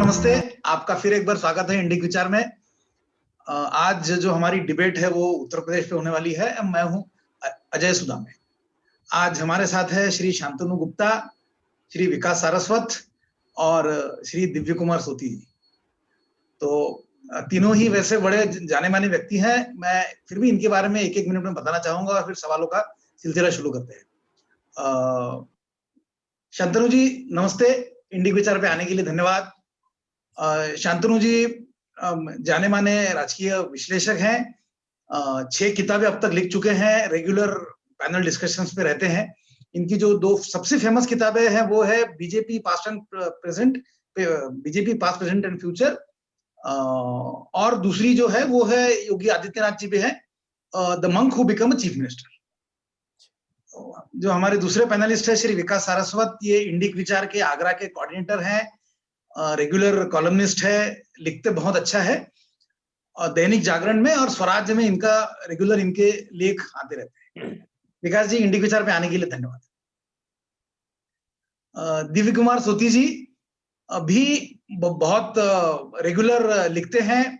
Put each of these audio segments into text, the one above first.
नमस्ते। आपका फिर एक बार स्वागत है इंडिक विचार में। आज जो हमारी डिबेट है वो उत्तर प्रदेश पे होने वाली है। मैं हूं अजय सुदामे। आज हमारे साथ है श्री शांतनु गुप्ता, श्री विकास सारस्वत और श्री दिव्य कुमार सोती जी। तो तीनों ही वैसे बड़े जाने माने व्यक्ति हैं। मैं फिर भी इनके बारे में एक एक मिनट में बताना चाहूंगा और फिर सवालों का सिलसिला शुरू करते हैं। शांतनु जी नमस्ते, इंडिक विचार पे आने के लिए धन्यवाद। शांतनु जी जाने माने राजकीय विश्लेषक हैं। 6 किताबें अब तक लिख चुके हैं, रेगुलर पैनल डिस्कशंस पे रहते हैं। इनकी जो 2 सबसे फेमस किताबें हैं वो है BJP past present and future, और दूसरी जो है वो है योगी आदित्यनाथ जी पे है, the monk who become a chief minister. जो हमारे दूसरे पैनलिस्ट है श्री विकास सारस्वत, ये इंडिक विचार के आगरा के कोऑर्डिनेटर हैं, रेगुलर कॉलमनिस्ट है, लिखते बहुत अच्छा है, और दैनिक जागरण में और स्वराज्य में इनका रेगुलर इनके लेख आते रहते हैं। विकास जी इंडिक विचार पे आने के लिए धन्यवाद। दिव्य कुमार सोती जी भी बहुत रेगुलर लिखते हैं,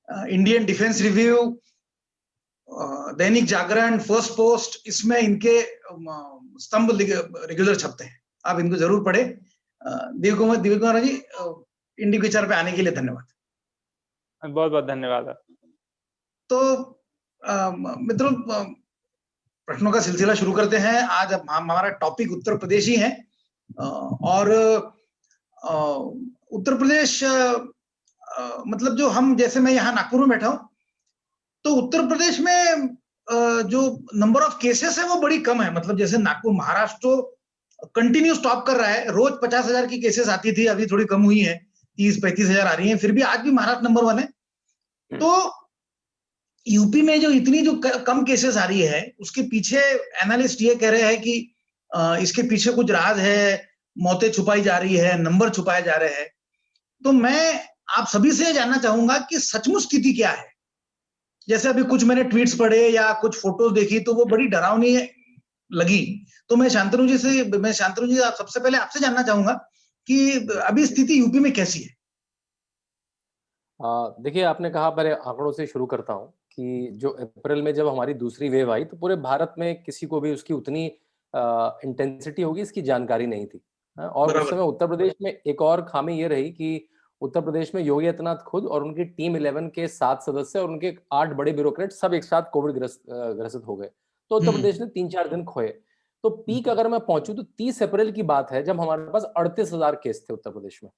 Indian defence review, Dainik Jagran, first post, इसमें इनके स्तंभ रेगुलर छपते हैं। आप इनको जरूर पढ़े। दिव्य कुमार जी इंडिक विचार पे आने के लिए धन्यवाद। बहुत बहुत धन्यवाद। तो मित्रों, प्रश्नों का सिलसिला शुरू करते हैं। आज हमारा टॉपिक उत्तर प्रदेश ही है, और उत्तर प्रदेश मतलब जो हम, जैसे मैं यहाँ नागपुर में बैठा हूं, तो उत्तर प्रदेश में जो नंबर ऑफ केसेस है वो बड़ी कम है। मतलब जैसे नागपुर, महाराष्ट्र कंटिन्यू स्टॉप कर रहा है, रोज 50,000 की केसेस आती थी, अभी थोड़ी कम हुई है, 30-35,000 आ रही हैं, फिर भी आज भी महाराष्ट्र नंबर 1 है। तो यूपी में जो इतनी जो कम केसेस आ रही है, उसके पीछे एनालिस्ट ये कह रहे हैं कि इसके पीछे कुछ राज है, मौतें छुपाई जा रही है, नंबर छुपाए जा रहे हैं। तो मैं आप सभी से जानना चाहूंगा कि सचमुच स्थिति क्या है। जैसे अभी कुछ मैंने ट्वीट्स पढ़े या कुछ फोटोज देखी तो वो बड़ी डरावनी लगी। तो मैं शांतनु जी आप सबसे पहले आपसे जानना चाहूंगा कि अभी स्थिति यूपी में कैसी है। देखिए, आपने कहा, पहले आंकड़ों से शुरू करता हूं कि जो अप्रैल में जब हमारी दूसरी वेव आई तो पूरे भारत में किसी को भी उसकी उतनी इंटेंसिटी होगी इसकी जानकारी नहीं थी। और उस समय उत्तर प्रदेश में एक और खामी ये रही कि उत्तर प्रदेश में योगी आदित्यनाथ खुद और उनकी टीम 11 के 7 सदस्य और उनके 8 बड़े ब्यूरोक्रेट सब एक साथ कोविड ग्रसित हो गए। तो उत्तर प्रदेश ने 3-4 दिन खोए। तो पीक अगर मैं पहुंचू तो 30 अप्रैल की बात है, जब हमारे पास 38,000 केस थे उत्तर प्रदेश में।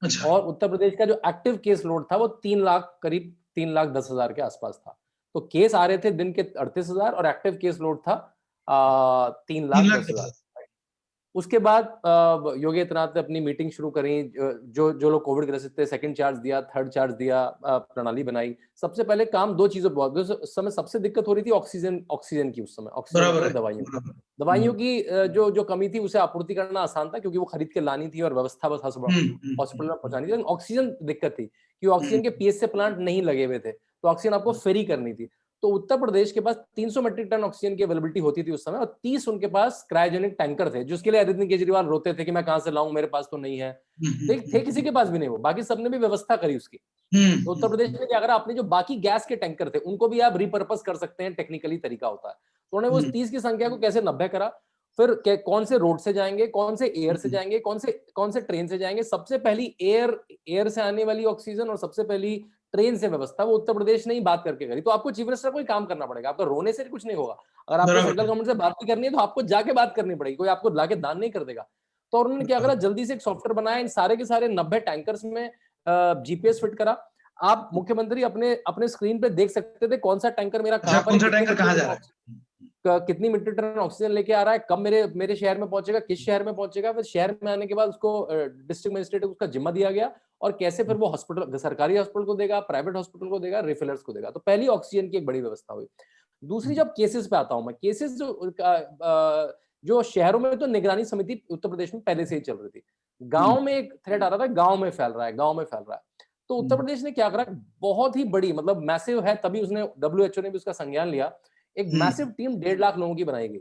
अच्छा। और उत्तर प्रदेश का जो एक्टिव केस लोड था वो 3 लाख, करीब 3,10,000 के आसपास था। तो केस आ रहे थे दिन के 38,000 और एक्टिव केस लोड था 3,10,000। उसके बाद योगी आदित्यनाथ ने अपनी मीटिंग शुरू करी। जो लोग कोविड ग्रसित थे, सेकंड चार्ज दिया, थर्ड चार्ज दिया, प्रणाली बनाई। सबसे पहले काम 2 चीजों पर, उस समय सबसे दिक्कत हो रही थी ऑक्सीजन की। उस समय ऑक्सीजन, दवाइयों की जो कमी थी उसे आपूर्ति करना आसान था क्योंकि वो खरीद के लानी थी और व्यवस्था बस हॉस्पिटल में पहुंचानी थी। ऑक्सीजन दिक्कत थी कि ऑक्सीजन के पीएसए प्लांट नहीं लगे हुए थे, तो ऑक्सीजन आपको फेरी करनी थी। तो उत्तर प्रदेश के पास 300 मेट्रिक टन ऑक्सीजन की अवेलेबिलिटी होती थी उस समय, और 30 उनके पास क्रायोजेनिक टैंकर थे, जिसके लिए अरविंद केजरीवाल रोते थे कि मैं कहां से लाऊं, मेरे पास तो नहीं है। थे किसी के पास भी नहीं, वो बाकी सबने भी व्यवस्था करी उसकी। तो उत्तर प्रदेश में क्या करा, अपने जो बाकी गैस के टैंकर थे उनको भी आप रिपर्पस कर सकते हैं, टेक्निकली तरीका होता है। तो उन्होंने वो 30 की संख्या को कैसे 90 करा। फिर कौन से रोड से जाएंगे, कौन से एयर से जाएंगे, कौन से ट्रेन से जाएंगे। सबसे पहली एयर से आने वाली ऑक्सीजन और सबसे पहली ट्रेन से व्यवस्था वो उत्तर प्रदेश ने ही बात करके करी। तो आपको चीफ मिनिस्टर को ही काम करना पड़ेगा, आपका रोने से कुछ नहीं होगा। अगर आपको सेंट्रल गवर्नमेंट से बात भी करनी है तो आपको जाके बात करनी पड़ेगी, कोई आपको लाके दान नहीं कर देगा। तो उन्होंने क्या करा, जल्दी से एक सॉफ्टवेयर बनाया, इन सारे के सारे 90 टैंकर्स में जीपीएस फिट करा। आप मुख्यमंत्री अपने स्क्रीन पे देख सकते थे कौन सा टैंकर मेरा कहां पर, कितनी मीट्रिक टन ऑक्सीजन लेके आ रहा है, कब मेरे शहर में पहुंचेगा, किस शहर में पहुंचेगा। फिर शहर में आने के बाद उसको डिस्ट्रिक्ट मजिस्ट्रेट को उसका जिम्मा दिया गया, और कैसे फिर वो हॉस्पिटल, सरकारी हॉस्पिटल को देगा, प्राइवेट हॉस्पिटल को देगा, रिफिलर्स को देगा। तो पहली ऑक्सीजन की एक बड़ी व्यवस्था हुई। दूसरी, जब केसेस पे आता हूं मैं, केसेस जो शहरों में तो निगरानी समिति उत्तर प्रदेश में पहले से ही चल रही थी। गांव में एक थ्रेट आ रहा था, गांव में फैल रहा है। तो उत्तर प्रदेश ने क्या करा, बहुत ही बड़ी, मतलब मैसिव है, तभी उसने, WHO ने भी उसका संज्ञान लिया। एक मैसिव टीम 1.5 लाख लोगों की बनाई गई,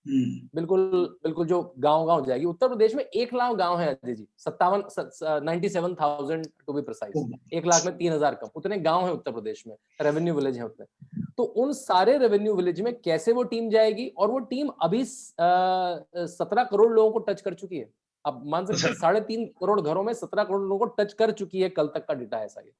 बिल्कुल बिल्कुल, जो गांव जाएगी। उत्तर प्रदेश में 1 लाख गांव है Ajay ji, 97,000 to be precise. 1 lakh में 3,000 कम, उतने गांव है उत्तर प्रदेश में, रेवेन्यू विलेज है उतने। तो उन सारे रेवेन्यू विलेज में कैसे वो टीम जाएगी? और वो टीम अभी 17 करोड़ लोगों को टच कर चुकी है। अब मान सकते हैं 3.5 करोड़ घरों में 17 करोड़ लोगों को टच कर चुकी है, कल तक का डेटा ऐसा है।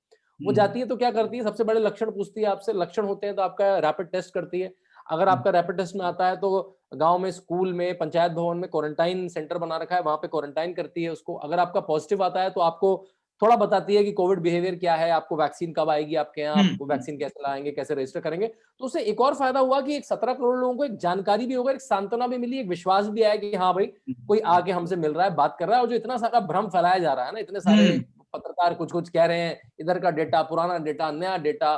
वो जाती है तो क्या करती है? सबसे बड़े लक्षण पूछती है आपसे, लक्षण होते हैं तो आपका रैपिड टेस्ट करती है। अगर आपका रैपिड टेस्ट में आता है तो गांव में, स्कूल में, पंचायत भवन में क्वारंटाइन सेंटर बना रखा है, वहां पे क्वारंटाइन करती है उसको। अगर आपका पॉजिटिव आता है तो आपको थोड़ा बताती है कि कोविड बिहेवियर क्या है, आपको वैक्सीन कब आएगी आपके यहाँ, आपको वैक्सीन कैसे लाएंगे, कैसे रजिस्टर करेंगे। तो उससे एक और फायदा हुआ कि एक 17 करोड़ लोगों को एक जानकारी भी होगा, एक सांत्वना भी मिली, एक विश्वास भी आया कि हाँ भाई कोई आके हमसे मिल रहा है, बात कर रहा है। और जो इतना सारा भ्रम फैलाया जा रहा है ना, इतने सारे पत्रकार कुछ कुछ कह रहे हैं, इधर का डेटा, पुराना डेटा, नया डेटा,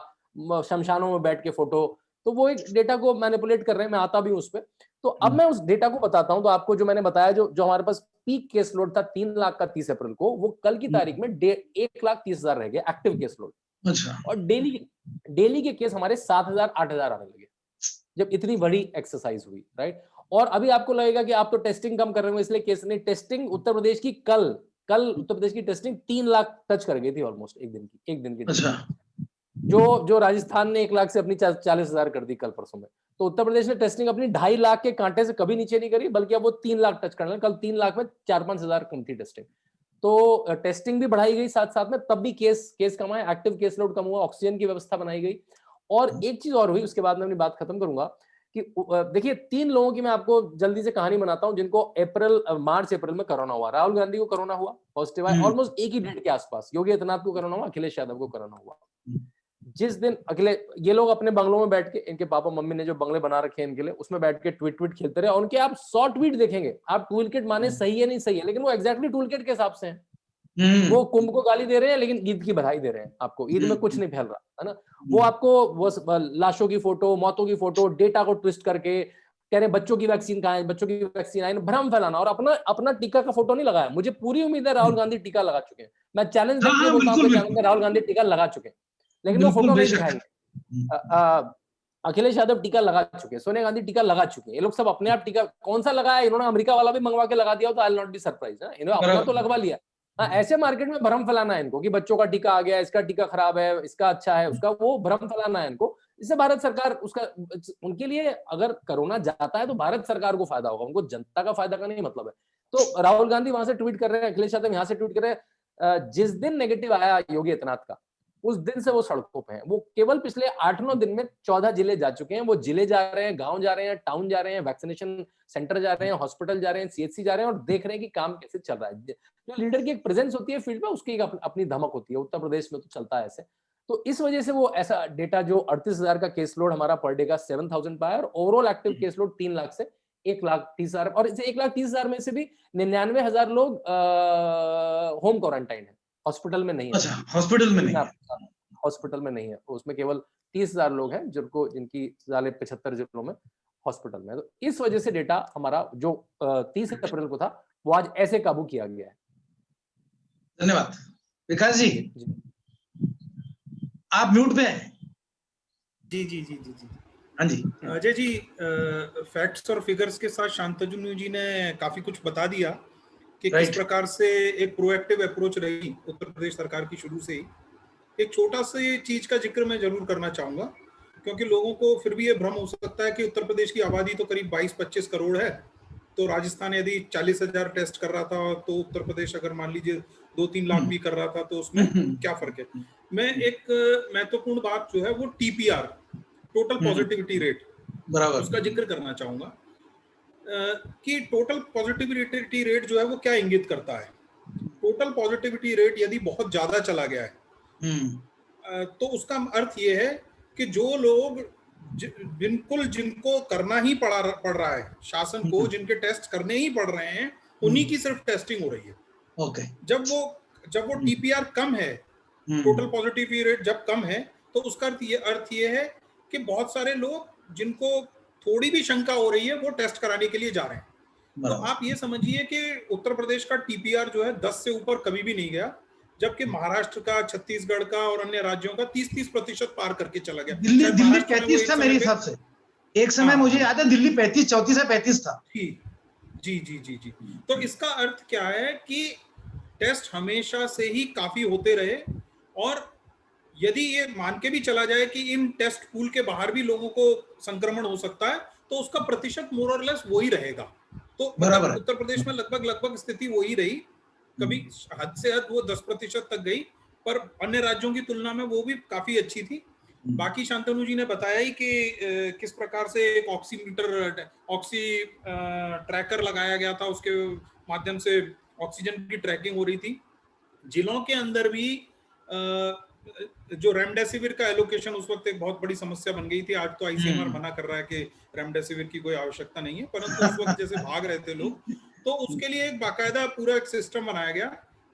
शमशानों में बैठ के फोटो, तो वो एक डेटा को मैनिपुलेट कर रहे हैं। मैं आता भी हूं उस पर। तो अब मैं उस डेटा को बताता हूं। तो आपको जो मैंने बताया, जो हमारे पास पीक केस लोड था 3 लाख का 30 अप्रैल को, वो कल की तारीख में 1,30,000 रह गया एक्टिव केस लोड। अच्छा। और डेली के केस हमारे 7,000 8,000 आने लगे, जब इतनी बड़ी एक्सरसाइज हुई, राइट। और अभी आपको लगेगा कि आप तो टेस्टिंग कम कर रहे हो इसलिए केस नहीं। टेस्टिंग उत्तर प्रदेश की कल उत्तर प्रदेश की टेस्टिंग 3 लाख टच कर गई थी ऑलमोस्ट एक दिन की। अच्छा। जो राजस्थान ने 1 लाख से अपनी 40,000 कर दी कल परसों में। तो उत्तर प्रदेश ने टेस्टिंग अपनी 2.5 लाख के कांटे से कभी नीचे नहीं करी, बल्कि अब वो 3 लाख टच करने। कल 3 लाख में 4-5 हजार कम थी टेस्टिंग। तो टेस्टिंग भी बढ़ाई गई साथ साथ में, तब भी केस कम आए, एक्टिव केस लोड कम हुआ, ऑक्सीजन की व्यवस्था बनाई गई। और एक चीज और हुई, उसके बाद मैं अपनी बात खत्म करूंगा कि देखिए 3 लोगों की मैं आपको जल्दी से कहानी बनाता हूं जिनको मार्च अप्रैल में कोरोना हुआ। राहुल गांधी को कोरोना हुआ, पॉजिटिव आया, ऑलमोस्ट एक ही डेट के आसपास। योगी आदित्यनाथ को कोरोना हुआ, अखिलेश यादव को कोरोना हुआ। जिस दिन ये लोग अपने बंगलों में बैठ के, इनके पापा मम्मी ने जो बंगले बना रखे हैं इनके लिए, उसमें बैठ के ट्वीट खेलते रहे। और उनके आप 100 ट्वीट देखेंगे, आप टूल किट माने सही है नहीं सही है, लेकिन वो एग्जैक्टली टूल किट के हिसाब से हैं। वो कुंभ को गाली दे रहे हैं लेकिन ईद की बधाई दे रहे हैं आपको। ईद में कुछ नहीं फैल रहा है ना। वो आपको वो लाशों की फोटो, मौतों की फोटो, डेटा को ट्विस्ट करके कह रहे हैं बच्चों की वैक्सीन कहाँ है, बच्चों की वैक्सीन आई, भ्रम फैलाना। और अपना टीका का फोटो नहीं लगाया। मुझे पूरी उम्मीद है राहुल गांधी टीका लगा चुके हैं। मैं चैलेंज देके बोलता हूं चैनल में, राहुल गांधी टीका लगा चुके हैं, लेकिन वो फोटो नहीं दिखाएंगे। अखिलेश यादव टीका लगा चुके हैं, सोनिया गांधी टीका लगा चुके हैं। ये लोग सब अपने आप टीका कौन सा लगाया, इन्होंने अमेरिका वाला भी मंगवा के लगा दिया तो I will not be surprise. इन्होंने अपना तो लगवा लिया। ऐसे मार्केट में भ्रम फैलाना है इनको कि बच्चों का टीका आ गया, इसका टीका खराब है, इसका अच्छा है, उसका, वो भ्रम फैलाना है इनको। इससे भारत सरकार उनके लिए अगर कोरोना जाता है तो भारत सरकार को फायदा होगा, उनको जनता का फायदा का नहीं मतलब है। तो राहुल गांधी वहां से ट्वीट कर रहे हैं, अखिलेश यादव यहाँ से ट्वीट कर रहे हैं। जिस दिन नेगेटिव आया योगी आदित्यनाथ का, उस दिन से वो सड़कों पे हैं। वो केवल पिछले 8-9 दिन में 14 जिले जा चुके हैं। वो जिले जा रहे हैं, गांव जा रहे हैं, टाउन जा रहे हैं, वैक्सीनेशन सेंटर जा रहे हैं, हॉस्पिटल जा रहे हैं, सीएचसी जा रहे हैं, और देख रहे हैं कि काम कैसे चल रहा है। जो लीडर की एक प्रेजेंस होती है फील्ड में, उसकी अपनी धमक होती है। उत्तर प्रदेश में तो चलता है ऐसे। तो इस वजह से वो ऐसा डेटा, जो 38,000 का केस लोड हमारा पर डे का 7,000 पाया, और overall active case load 3 lakh से 1,30,000, और इसे 1,30,000 में से भी 99,000 लोग होम क्वारंटाइन है, हॉस्पिटल में नहीं है। अच्छा, हॉस्पिटल में नहीं है। हॉस्पिटल में नहीं है, उसमें केवल 30,000 लोग हैं जिनकी 75 जिलों में हॉस्पिटल में। तो इस वजह से डेटा हमारा जो 30 अप्रैल को था, वो आज ऐसे काबू किया गया है। धन्यवाद विकास जी। आप म्यूट पे हैं। जी। हाँ जी अजय जी, फैक्ट्स और फिगर्स के साथ शांतनु जी ने काफी कुछ बता दिया कि किस प्रकार से एक प्रोएक्टिव अप्रोच रही उत्तर प्रदेश सरकार की शुरू से ही। एक छोटा सा चीज का जिक्र मैं जरूर करना चाहूंगा, क्योंकि लोगों को फिर भी ये भ्रम हो सकता है कि उत्तर प्रदेश की आबादी तो करीब 22-25 करोड़ है, तो राजस्थान यदि 40,000 टेस्ट कर रहा था तो उत्तर प्रदेश अगर मान लीजिए 2-3 लाख भी कर रहा था, तो उसमें क्या फर्क है। मैं एक महत्वपूर्ण बात जो है वो टीपीआर, टोटल पॉजिटिविटी रेट, बराबर, उसका जिक्र करना चाहूंगा कि टोटल पॉजिटिविटी रेट जो है वो क्या इंगित करता है। टोटल पॉजिटिविटी रेट यदि बहुत ज्यादा चला गया है तो उसका अर्थ ये है कि जो लोग बिल्कुल जिनको करना ही पड़ रहा है, शासन को जिनके टेस्ट करने ही पड़ रहे हैं, उन्हीं की सिर्फ टेस्टिंग हो रही है। ओके। जब वो टीपीआर कम है, टोटल पॉजिटिविटी रेट जब कम है, तो उसका अर्थ ये है कि बहुत सारे लोग जिनको थोड़ी भी शंका हो रही है वो टेस्ट कराने के लिए जा रहे हैं। तो आप ये समझिए कि उत्तर प्रदेश का टीपीआर जो है 10 से ऊपर कभी भी नहीं गया, जबकि महाराष्ट्र का, छत्तीसगढ़ का और अन्य राज्यों का 30-30% पार करके चला गया। दिल्ली 33 था मेरे हिसाब से। एक समय हाँ, मुझे हाँ। याद है दिल्ली 34 से 35 था। जी जी जी जी जी। तो इसका अर्थ क्या है कि टेस्ट हमेशा से ही काफी होते रहे, और यदि ये मान के भी चला जाए कि इन टेस्ट पूल के बाहर भी लोगों को संक्रमण हो सकता है, तो उसका प्रतिशत मोर और लेस वही रहेगा। तो बराबर मतलब है। उत्तर प्रदेश में लगभग स्थिति वही रही, कभी हद से हद वो 10% तक गई, पर अन्य राज्यों की तुलना में वो भी काफी अच्छी थी। बाकी शांतनु जी ने बताया ही कि किस प्रकार से एक ऑक्सी ट्रैकर लगाया गया था, उसके माध्यम से ऑक्सीजन की ट्रैकिंग हो रही थी। जिलों के अंदर भी जो रेमडेसिविर का एलोकेशन उस वक्त एक बहुत बड़ी समस्या बन गई थी। आज तो आईसीएमआर मना कर रहा है कि रेमडेसिविर की कोई आवश्यकता नहीं है, परंतु उस वक्त जैसे भाग रहे थे लोग, तो उसके लिए एक बाकायदा पूरा एक सिस्टम बनाया गया।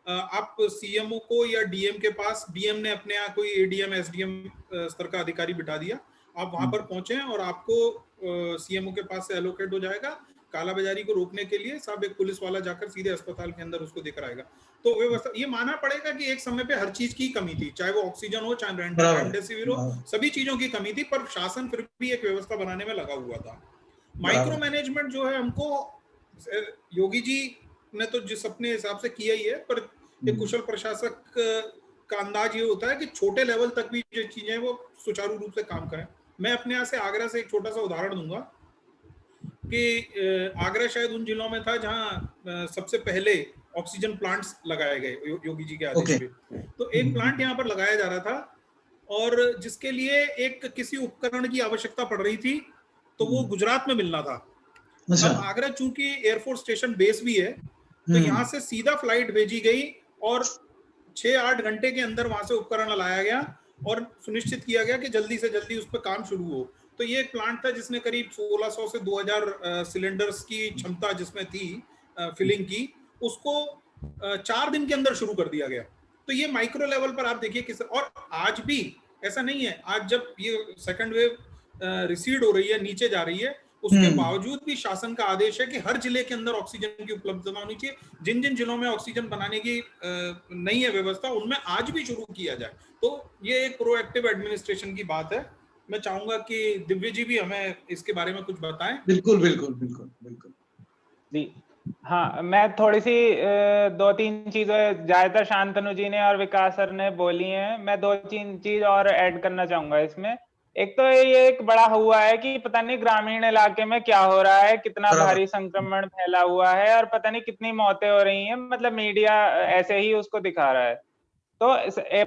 आप सीएमओ को या डीएम के पास, डीएम ने अपने यहाँ कोई एडीएम एसडीएम स्तर का अधिकारी बिठा दिया, आप वहां पर पहुंचे और आपको सीएमओ के पास से एलोकेट हो जाएगा। कालाबाजारी को रोकने के लिए सब एक पुलिस वाला जाकर सीधे अस्पताल के अंदर उसको दिख रहेगा। तो व्यवस्था, ये मानना पड़ेगा कि एक समय पे हर चीज की कमी थी, चाहे वो ऑक्सीजन हो, चाहे रेमडेसिविर हो, सभी चीजों की कमी थी, पर शासन फिर भी एक व्यवस्था बनाने में लगा हुआ था। माइक्रो मैनेजमेंट जो है, हमको योगी जी ने तो जिस अपने हिसाब से किया ही है, पर एक कुशल प्रशासक का अंदाज ये होता है कि छोटे लेवल तक भी जो चीजें वो सुचारू रूप से काम करें। मैं अपने यहाँ से आगरा से एक छोटा सा उदाहरण दूंगा कि आगरा शायद उन जिलों में था जहां सबसे पहले ऑक्सीजन प्लांट्स लगाए गए योगी जी के आदेश पे। तो एक प्लांट यहाँ पर लगाया जा रहा था, और जिसके लिए एक किसी उपकरण की आवश्यकता पड़ रही थी, तो वो गुजरात में मिलना था। अब आगरा चूंकि एयरफोर्स स्टेशन बेस भी है, तो यहाँ से सीधा फ्लाइट भेजी गई और 6-8 घंटे के अंदर वहां से उपकरण लाया गया और सुनिश्चित किया गया कि जल्दी से जल्दी उस पर काम शुरू हो। तो ये एक प्लांट था जिसने करीब 1600 से 2000 सिलेंडर्स की क्षमता जिसमें थी फिलिंग की, उसको 4 दिन के अंदर शुरू कर दिया गया। तो ये माइक्रो लेवल पर आप देखिए किस, और आज भी ऐसा नहीं है, आज जब ये सेकंड वेव रिसीड हो रही है, नीचे जा रही है, उसके बावजूद भी शासन का आदेश है कि हर जिले के अंदर ऑक्सीजन की उपलब्धता होनी चाहिए। जिन जिन जिलों में ऑक्सीजन बनाने की नहीं है व्यवस्था, उनमें आज भी शुरू किया जाए। तो ये एक प्रोएक्टिव एडमिनिस्ट्रेशन की बात है। मैं चाहूंगा कि दिव्य जी भी हमें इसके बारे में कुछ बताएं। बिल्कुल बिल्कुल बिल्कुल बिल्कुल जी हाँ, मैं थोड़ी सी 2-3 चीजें ज्यादातर शांतनु जी ने और विकास सर ने बोली हैं, मैं 2-3 चीज और ऐड करना चाहूंगा इसमें। एक तो ये एक बड़ा हुआ है कि पता नहीं ग्रामीण इलाके में क्या हो रहा है, कितना भारी संक्रमण फैला हुआ है और पता नहीं कितनी मौतें हो रही हैं, मतलब मीडिया ऐसे ही उसको दिखा रहा है। तो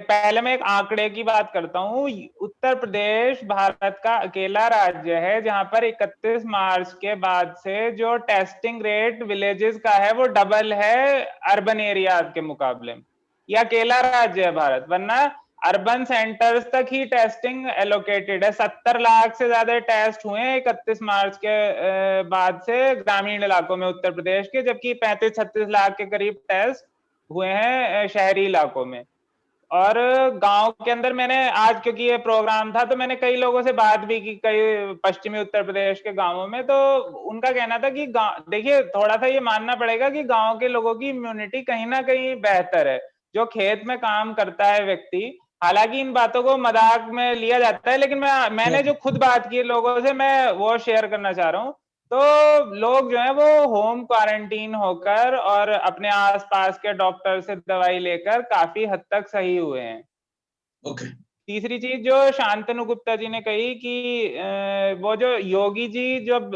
पहले मैं एक आंकड़े की बात करता हूँ। उत्तर प्रदेश भारत का अकेला राज्य है जहां पर 31 मार्च के बाद से जो टेस्टिंग रेट विलेजेस का है वो डबल है अर्बन एरिया के मुकाबले में। ये अकेला राज्य है भारत, वरना अर्बन सेंटर्स तक ही टेस्टिंग एलोकेटेड है। 70 लाख से ज्यादा टेस्ट हुए 31 मार्च के बाद से ग्रामीण इलाकों में उत्तर प्रदेश के, जबकि 35-36 लाख के करीब टेस्ट हुए हैं शहरी इलाकों में। और गांव के अंदर मैंने आज, क्योंकि ये प्रोग्राम था, तो मैंने कई लोगों से बात भी की, कई पश्चिमी उत्तर प्रदेश के गांवों में। तो उनका कहना था कि देखिए, थोड़ा सा ये मानना पड़ेगा कि गांव के लोगों की इम्यूनिटी कहीं ना कहीं बेहतर है। जो खेत में काम करता है व्यक्ति, हालांकि इन बातों को मजाक में लिया जाता है, लेकिन मैंने जो खुद बात की लोगों से, मैं वो शेयर करना चाह रहा हूँ। तो लोग जो है वो होम क्वारंटीन होकर और अपने आसपास के डॉक्टर से दवाई लेकर काफी हद तक सही हुए हैं। तीसरी चीज जो शांतनु गुप्ता जी ने कही कि वो जो योगी जी जब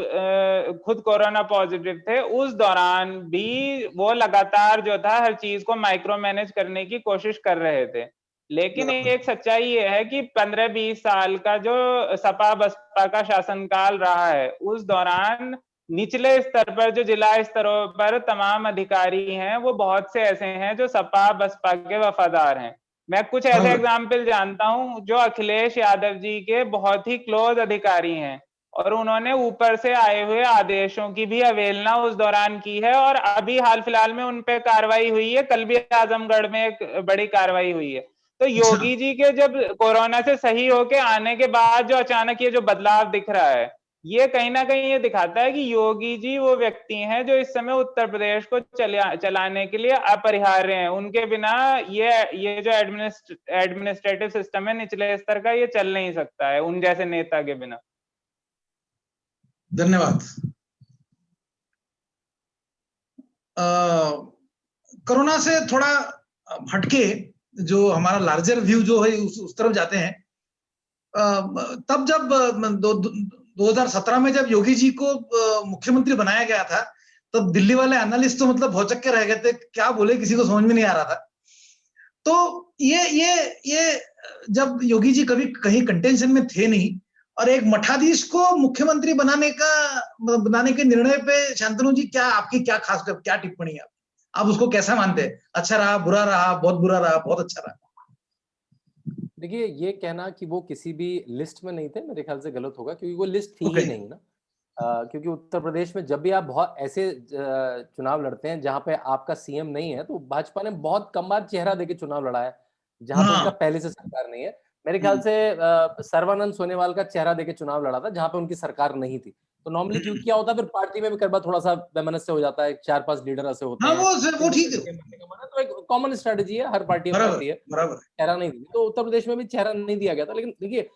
खुद कोरोना पॉजिटिव थे, उस दौरान भी वो लगातार जो था हर चीज को माइक्रो मैनेज करने की कोशिश कर रहे थे। लेकिन एक सच्चाई ये है कि 15-20 साल का जो सपा बसपा का शासनकाल रहा है, उस दौरान निचले स्तर पर, जो जिला स्तरों पर तमाम अधिकारी हैं, वो बहुत से ऐसे हैं जो सपा बसपा के वफादार हैं। मैं कुछ ऐसे एग्जाम्पल जानता हूं जो अखिलेश यादव जी के बहुत ही क्लोज अधिकारी हैं, और उन्होंने ऊपर से आए हुए आदेशों की भी अवहेलना उस दौरान की है, और अभी हाल फिलहाल में उन पे कार्रवाई हुई है। कल भी आजमगढ़ में एक बड़ी कार्रवाई हुई है। तो योगी जी के जब कोरोना से सही होके आने के बाद जो अचानक ये जो बदलाव दिख रहा है, ये कहीं ना कहीं ये दिखाता है कि योगी जी वो व्यक्ति हैं जो इस समय उत्तर प्रदेश को चलाने के लिए अपरिहार्य हैं। उनके बिना ये जो एडमिनिस्ट्रेटिव सिस्टम है निचले स्तर का, ये चल नहीं सकता है उन जैसे नेता के बिना। धन्यवाद। कोरोना से थोड़ा हटके जो हमारा लार्जर व्यू जो है उस तरफ जाते हैं। तब जब 2017 में जब योगी जी को मुख्यमंत्री बनाया गया था, तब दिल्ली वाले एनालिस्ट तो मतलब भौचक्के रह गए थे, क्या बोले किसी को समझ में नहीं आ रहा था। तो ये जब योगी जी कभी कहीं कंटेंशन में थे नहीं, और एक मठाधीश को मुख्यमंत्री बनाने के निर्णय पे शांतनु जी आपकी क्या खास क्या टिप्पणी है? आप उसको कैसा मानते हैं? अच्छा रहा, बुरा रहा, बहुत बुरा रहा, बहुत अच्छा रहा? देखिए, ये कहना कि वो किसी भी लिस्ट में नहीं थे मेरे ख्याल से गलत होगा, क्योंकि वो लिस्ट थी ही नहीं ना। क्योंकि उत्तर प्रदेश में जब भी आप बहुत ऐसे चुनाव लड़ते हैं जहां पे आपका सीएम नहीं है, तो भाजपा ने बहुत कम बार चेहरा देके चुनाव लड़ा है जहां पे उनका पहले से सरकार नहीं है। मेरे ख्याल से सर्बानंद सोनोवाल का चेहरा देके चुनाव लड़ा था जहां पे उनकी सरकार नहीं थी। तो नॉर्मली क्यों क्या होता है, फिर पार्टी में भी कई बार थोड़ा सा वैमनस्य हो जाता है, 4-5 लीडर ऐसे होते हैं। वो ठीक है, तो एक कॉमन स्ट्रेटेजी है, हर पार्टी में होती है। चेहरा नहीं दिया, तो उत्तर प्रदेश में भी चेहरा नहीं दिया गया था। लेकिन देखिए,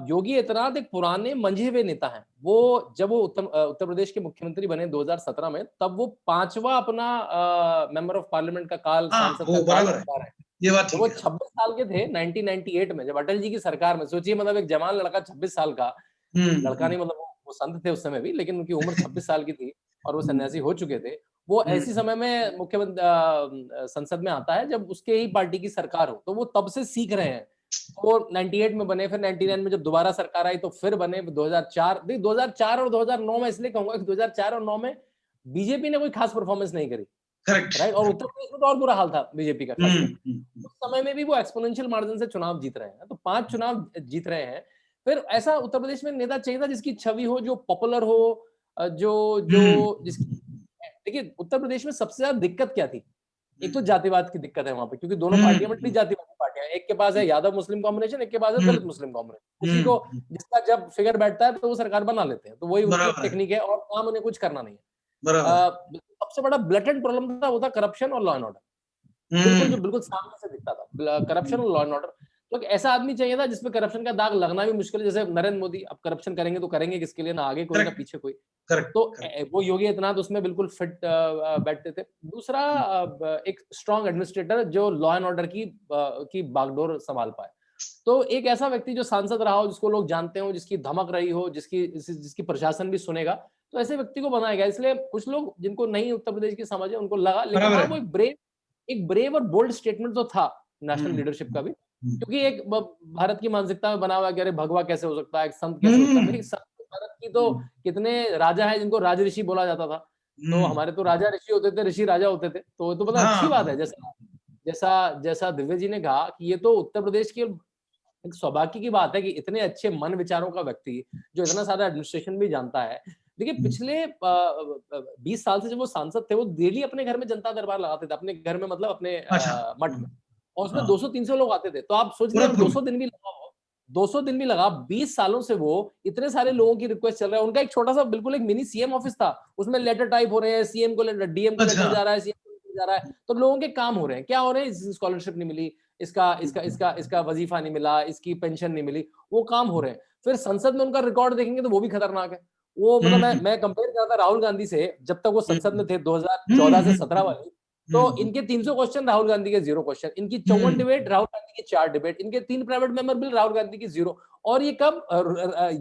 योगी आदित्यनाथ एक पुराने मंझे हुए नेता हैं। वो जब वो उत्तर प्रदेश के मुख्यमंत्री बने 2017 में, तब वो 5वां अपना मेंबर ऑफ पार्लियामेंट का काल, सांसद का काल बता रहे हैं। ये बात वो 26 साल के थे 1998 में, जब अटल जी की सरकार में। सोचिए, मतलब एक जवान लड़का 26 साल का लड़का नहीं, मतलब वो संत थे उस समय भी, लेकिन उनकी उम्र 26 साल की थी और वो सन्यासी हो चुके थे। वो ऐसी समय में मुख्यमंत्री संसद में आता है जब उसके ही पार्टी की सरकार हो, तो वो तब से सीख रहे हैं। वो 98 में बने, फिर 99 में जब दोबारा सरकार आई तो फिर बने। 2004 और 2009 में इसलिए कहूंगा कि 2004 और 9 में बीजेपी ने कोई खास परफॉर्मेंस नहीं करी, राइट। और उत्तर प्रदेश में तो और बुरा हाल था बीजेपी का। उस समय में भी वो एक्सपोनेंशियल मार्जिन से चुनाव जीत रहे हैं, तो 5 चुनाव जीत रहे हैं। फिर ऐसा उत्तर प्रदेश में नेता चाहिए था जिसकी छवि हो, जो पॉपुलर हो, जिसकी, देखिए उत्तर प्रदेश में सबसे ज्यादा दिक्कत क्या थी? एक तो जातिवाद की दिक्कत है वहां पे, क्योंकि दोनों पार्टियां बड़ी जातिवादी पार्टियां हैं। एक के पास है यादव मुस्लिम कॉम्बिनेशन, एक के पास है दलित मुस्लिम कॉम्बिनेशन। उसी को जिसका जब फिगर बैठता है तो वो सरकार बना लेते हैं। तो वही उनकी टेक्निक है और काम उन्हें कुछ करना नहीं है। सबसे बड़ा ब्लैटेंट प्रॉब्लम था, वो था करप्शन और लॉ एंड ऑर्डर। बिल्कुल सामने से दिखता था करप्शन और लॉ एंड ऑर्डर। तो ऐसा आदमी चाहिए था जिसपे करप्शन का दाग लगना भी मुश्किल है। जैसे नरेंद्र मोदी अब करप्शन करेंगे तो करेंगे किसके लिए, ना आगे कोई ना पीछे कोई। तो वो योगी आदित्यनाथ उसमें बिल्कुल फिट बैठते थे। दूसरा, एक स्ट्रॉन्ग एडमिनिस्ट्रेटर जो लॉ एंड ऑर्डर की बागडोर संभाल पाए। तो एक ऐसा व्यक्ति जो सांसद रहा हो, जिसको लोग जानते हो, जिसकी धमक रही हो, जिसकी प्रशासन भी सुनेगा, तो ऐसे व्यक्ति को बनाया गया। इसलिए कुछ लोग जिनको नहीं उत्तर प्रदेश की समझ है उनको लगा, लेकिन हाँ, वो एक ब्रेव और बोल्ड स्टेटमेंट तो था नेशनल लीडरशिप का भी। क्योंकि एक भारत की मानसिकता में बना हुआ कि अरे भगवा कैसे हो सकता है, एक संत कैसे हो सकता है। भारत की तो कितने राजा है जिनको राज ऋषि बोला जाता था। तो हमारे तो राजा ऋषि होते थे, ऋषि राजा होते थे। तो बड़ा अच्छी बात है। जैसा दिव्य जी ने कहा कि ये तो उत्तर प्रदेश की एक सौभाग्य की बात है कि इतने अच्छे मन विचारों का व्यक्ति जो इतना सारा एडमिनिस्ट्रेशन भी जानता है। देखिए, पिछले 20 साल से जब वो सांसद थे, वो डेली अपने घर में जनता दरबार लगाते थे, अपने घर में, मतलब अपने मठ में, और उसमें 200-300 लोग आते थे। तो आप सोच लीजिए 200 दिन भी लगा, 200 दिन भी लगा, 20 सालों से वो इतने सारे लोगों की रिक्वेस्ट चल रहा है। उनका एक छोटा सा बिल्कुल एक मिनी सीएम ऑफिस था, उसमें लेटर टाइप हो रहे हैं, सीएम को लेटर, डीएम को लेटर जा रहा है, सीएम को जा रहा है। तो लोगों के काम हो रहे हैं, क्या हो रहे हैं, स्कॉलरशिप नहीं मिली, इसका वजीफा नहीं मिला, इसकी पेंशन नहीं मिली, वो काम हो रहे हैं। फिर संसद में उनका रिकॉर्ड देखेंगे तो वो भी खतरनाक है। वो मतलब मैं कंपेयर करता था राहुल गांधी से, जब तक वो संसद में थे 2014 से 17 वाली, तो इनके 300 क्वेश्चन, राहुल गांधी के 0 क्वेश्चन। इनकी 54 डिबेट, राहुल गांधी की 4 डिबेट। इनके 3 private member bill, Rahul Gandhi की 0। और ये कब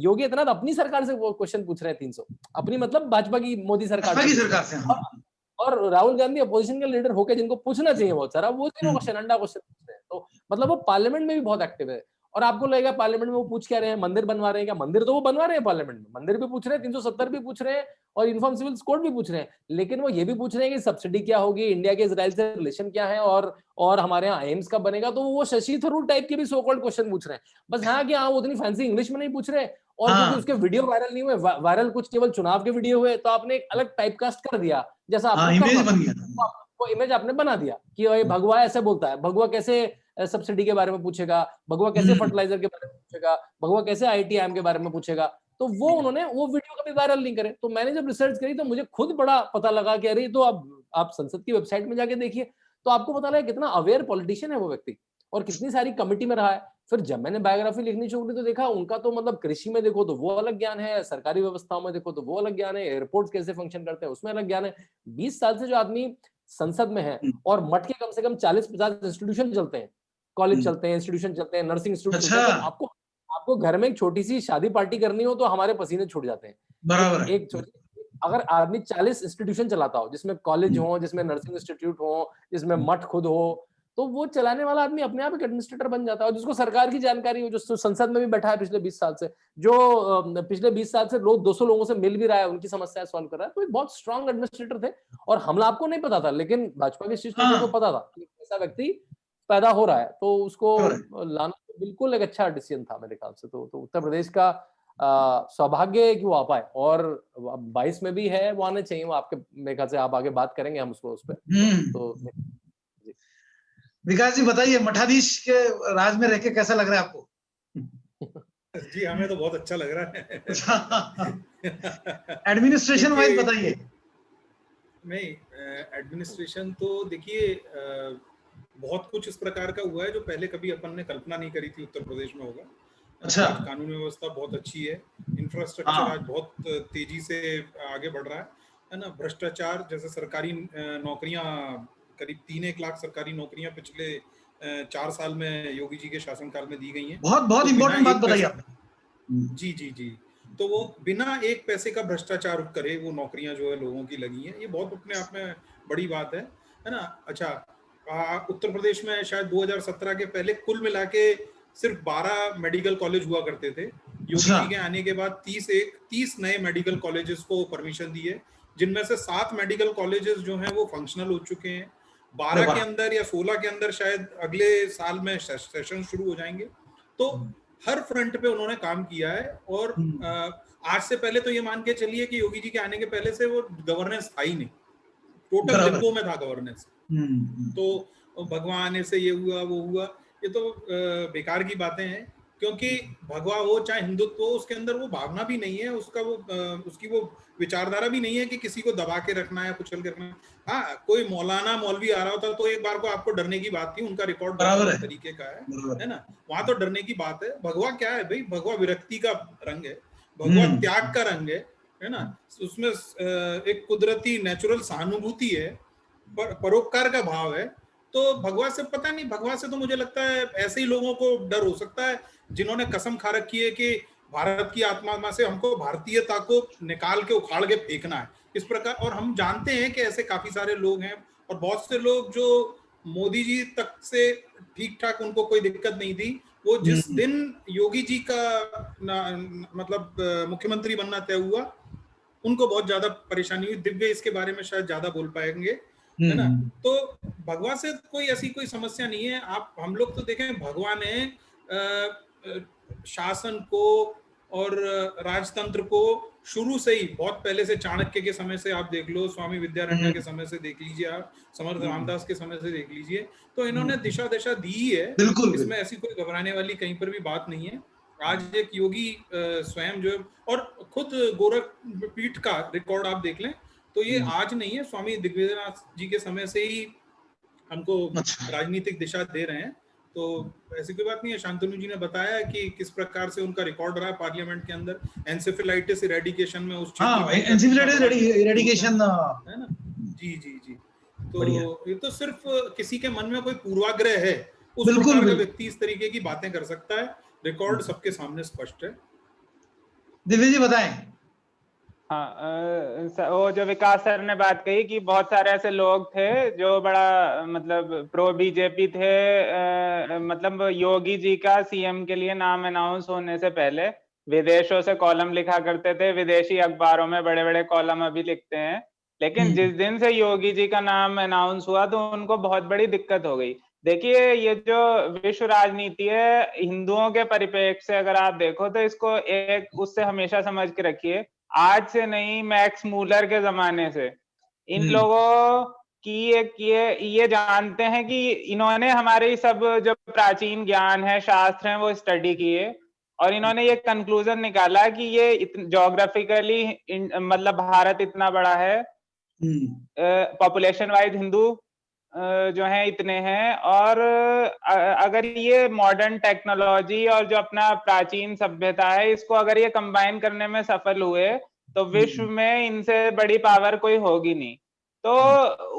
योगी आदित्यनाथ अपनी सरकार से वो क्वेश्चन पूछ रहे हैं 300, अपनी मतलब भाजपा की मोदी सरकार से। और राहुल गांधी अपोजिशन के लीडर होकर जिनको पूछना चाहिए बहुत सारा, वो 0 क्वेश्चन, अंडा क्वेश्चन पूछ रहे हैं। तो मतलब वो पार्लियामेंट में भी बहुत एक्टिव है। और आपको लगेगा पार्लियामेंट में वो पूछ क्या रहे हैं, मंदिर बनवा रहे हैं क्या? मंदिर तो वो बनवा रहे हैं, पार्लियामेंट में मंदिर भी पूछ रहे हैं, 370 भी पूछ रहे हैं, और यूनिफॉर्म सिविल कोड भी पूछ रहे हैं। लेकिन वो ये भी पूछ रहे हैं कि सब्सिडी क्या होगी, इंडिया के इजराइल से रिलेशन क्या है, और हमारे यहाँ एम्स कब बनेगा। तो वो शशि थरूर टाइप के भी सो कॉल्ड क्वेश्चन पूछ रहे हैं। बस हाँ कि हाँ, वो उतनी फैंसी इंग्लिश में नहीं पूछ रहे, और क्योंकि उसके वीडियो वायरल नहीं हुए, वायरल कुछ केवल चुनाव के वीडियो हुए, तो आपने एक अलग टाइपकास्ट कर दिया, जैसा वो इमेज आपने बना दिया कि भगवा ऐसे बोलता है, भगवा कैसे सब्सिडी के बारे में पूछेगा, भगवा कैसे फर्टिलाइजर के बारे में पूछेगा, भगवा कैसे आईटीआईएम के बारे में पूछेगा। तो वो उन्होंने वो वीडियो कभी वायरल नहीं करे। तो मैंने जब रिसर्च करी तो मुझे खुद बड़ा पता लगा कि अरे, तो आप संसद की वेबसाइट में जाके देखिए, तो आपको पता लगा कितना अवेयर पॉलिटिशियन है वो व्यक्ति, और कितनी सारी कमिटी में रहा है, फिर जब मैंने बायोग्राफी लिखनी शुरू की तो देखा उनका तो मतलब कृषि में देखो तो वो अलग ज्ञान है, सरकारी व्यवस्थाओं में देखो तो वो अलग ज्ञान है, एयरपोर्ट कैसे फंक्शन करते हैं उसमें अलग ज्ञान है। 20 साल से जो आदमी संसद में है और मठ के कम से कम 40-50 इंस्टीट्यूशन चलते हैं, कॉलेज चलते हैं, इंस्टीट्यूशन चलते हैं, नर्सिंग इंस्टीट्यूट चलते हैं, तो आपको घर में एक छोटी सी शादी पार्टी करनी हो तो हमारे पसीने छूट जाते हैं। बराबर है। अगर आदमी 40 इंस्टीट्यूशन चलाता हो जिसमें कॉलेज हो, जिसमें नर्सिंग इंस्टीट्यूट हो, जिसमें मठ खुद हो, तो वो चलाने वाला आदमी अपने आप एक एडमिनिस्ट्रेटर बन जाता है। और जिसको सरकार की जानकारी हो, जो संसद में भी बैठा है पिछले 20 साल से, जो पिछले 20 साल से 200 लोगों से मिल भी रहा है, उनकी समस्याएं सॉल्व कर रहा है, तो एक बहुत स्ट्रांग एडमिनिस्ट्रेटर थे। और हमला आपको नहीं पता था, लेकिन भाजपा के शीर्ष नेता को पता था कि ऐसा व्यक्ति पैदा हो रहा है, तो उसको लाना तो बिल्कुल एक अच्छा डिसीजन था मेरे ख्याल से। तो उत्तर प्रदेश का सौभाग्य है कि वो आ पाए, और 22 में भी है, वो आने चाहिए। वो आपके मेरे ख्याल से आप आगे बात करेंगे हम उसको उस पर। तो विकास जी बताइए, मठाधीश के राज में रह के कैसा लग रहा है आपको? जी हमें तो बहुत अच्छा लग रहा है। एडमिनिस्ट्रेशन वाइज बताइए। नहीं, एडमिनिस्ट्रेशन तो देखिए बहुत कुछ इस प्रकार का हुआ है जो पहले कभी अपन ने कल्पना नहीं करी थी उत्तर प्रदेश में होगा। अच्छा। आज कानून व्यवस्था बहुत अच्छी है, इंफ्रास्ट्रक्चर आज बहुत तेजी से आगे बढ़ रहा है ना। भ्रष्टाचार, जैसे सरकारी नौकरियां, करीब 3-1 लाख सरकारी नौकरियां पिछले 4 साल में योगी जी के शासनकाल में दी गई हैं। बहुत इंपॉर्टेंट बात बताई आपने। जी जी जी। तो वो बिना एक पैसे का भ्रष्टाचार करे वो नौकरियां जो है लोगों की लगी हैं, ये बहुत अपने आप में बड़ी बात है ना। अच्छा, उत्तर प्रदेश में शायद 2017 के पहले कुल मिला के सिर्फ 12 मेडिकल कॉलेज हुआ करते थे। योगी जी के आने के बाद 30 नए मेडिकल कॉलेजेस को परमिशन दी है, जिनमें से 7 मेडिकल कॉलेजेस जो हैं वो फंक्शनल हो चुके हैं। 12 के अंदर या 16 के अंदर शायद अगले साल में सेशन शुरू हो जाएंगे। तो हर फ्रंट पे उन्होंने काम किया है। और आज से पहले तो ये मान के चलिए कि योगी जी के आने के पहले से वो गवर्नेंस था ही नहीं, टोटल लिम्बो में था गवर्नेंस। तो भगवा आने से ये हुआ वो हुआ, ये तो बेकार की बातें हैं, क्योंकि भगवा हो चाहे हिंदुत्व हो, उसके अंदर वो भावना भी नहीं है, उसका वो उसकी वो विचारधारा भी नहीं है कि किसी को दबा के रखना है, कुचल के रखना है। हाँ, कोई मौलाना मौलवी आ रहा होता तो एक बार को आपको डरने की बात थी, उनका रिकॉर्ड बहुत तरीके का है ना, वहां तो डरने की बात है। भगवा क्या है भाई? भगवा विरक्ति का रंग है, भगवा त्याग का रंग है ना। उसमें एक कुदरती नेचुरल सहानुभूति है, परोपकार का भाव है। तो भगवा से पता नहीं, भगवा से तो मुझे लगता है ऐसे ही लोगों को डर हो सकता है जिन्होंने कसम खा रखी है कि भारत की आत्मा से हमको भारतीयता को निकाल के उखाड़ के फेंकना है, इस प्रकार। और हम जानते हैं कि ऐसे काफी सारे लोग हैं, और बहुत से लोग जो मोदी जी तक से ठीक ठाक उनको कोई दिक्कत नहीं थी, वो जिस दिन योगी जी का मतलब मुख्यमंत्री बनना तय हुआ, उनको बहुत ज्यादा परेशानी हुई। दिव्य इसके बारे में शायद ज्यादा बोल पाएंगे, है ना। तो भगवा से कोई ऐसी कोई समस्या नहीं है। आप हम लोग तो देखें, भगवा ने शासन को और राजतंत्र को शुरू से ही, बहुत पहले से, चाणक्य के समय से आप देख लो, स्वामी विद्यारण्य के समय से देख लीजिए, आप समर्थ रामदास के समय से देख लीजिए, तो इन्होंने दिशा दशा दी है। इसमें ऐसी कोई घबराने वाली कहीं पर भी बात नहीं है। आज एक योगी स्वयं जो, और खुद गोरखपीठ का रिकॉर्ड आप देख लें तो ये आज नहीं है, स्वामी दिग्विजयनाथ जी के समय से ही हमको राजनीतिक दिशा दे रहे हैं। तो ऐसी कोई बात नहीं है। शांतनु जी ने बताया कि किस प्रकार से उनका रिकॉर्ड रहा है पार्लियामेंट के अंदर, एन्सेफेलाइटिस इरेडिकेशन में उस एन्सेफेलाइटिस इरेडिकेशन है ना। जी जी जी। तो ये तो सिर्फ किसी के मन में कोई पूर्वाग्रह है, उस प्रकार का व्यक्ति इस तरीके की बातें कर सकता है। रिकॉर्ड सबके सामने स्पष्ट है। दिव्य जी बताएं। हाँ, वो जो विकास सर ने बात कही कि बहुत सारे ऐसे लोग थे जो बड़ा मतलब प्रो बीजेपी थे, मतलब योगी जी का सीएम के लिए नाम अनाउंस होने से पहले विदेशों से कॉलम लिखा करते थे, विदेशी अखबारों में बड़े बड़े कॉलम अभी लिखते हैं। लेकिन जिस दिन से योगी जी का नाम अनाउंस हुआ तो उनको बहुत बड़ी दिक्कत हो गई। देखिए, ये जो विश्व राजनीति है, हिंदुओं के परिप्रेक्ष्य से अगर आप देखो तो इसको एक उससे हमेशा समझ के रखिए, आज से नहीं, मैक्स मूलर के जमाने से इन लोगों की ये जानते हैं कि इन्होंने हमारे सब जो प्राचीन ज्ञान है, शास्त्र हैं, वो स्टडी किए और इन्होंने ये कंक्लूजन निकाला कि ये ज्योग्राफिकली मतलब भारत इतना बड़ा है, पॉपुलेशन वाइज हिंदू जो हैं इतने हैं, और अगर ये मॉडर्न टेक्नोलॉजी और जो अपना प्राचीन सभ्यता है इसको अगर ये कंबाइन करने में सफल हुए तो विश्व में इनसे बड़ी पावर कोई होगी नहीं। तो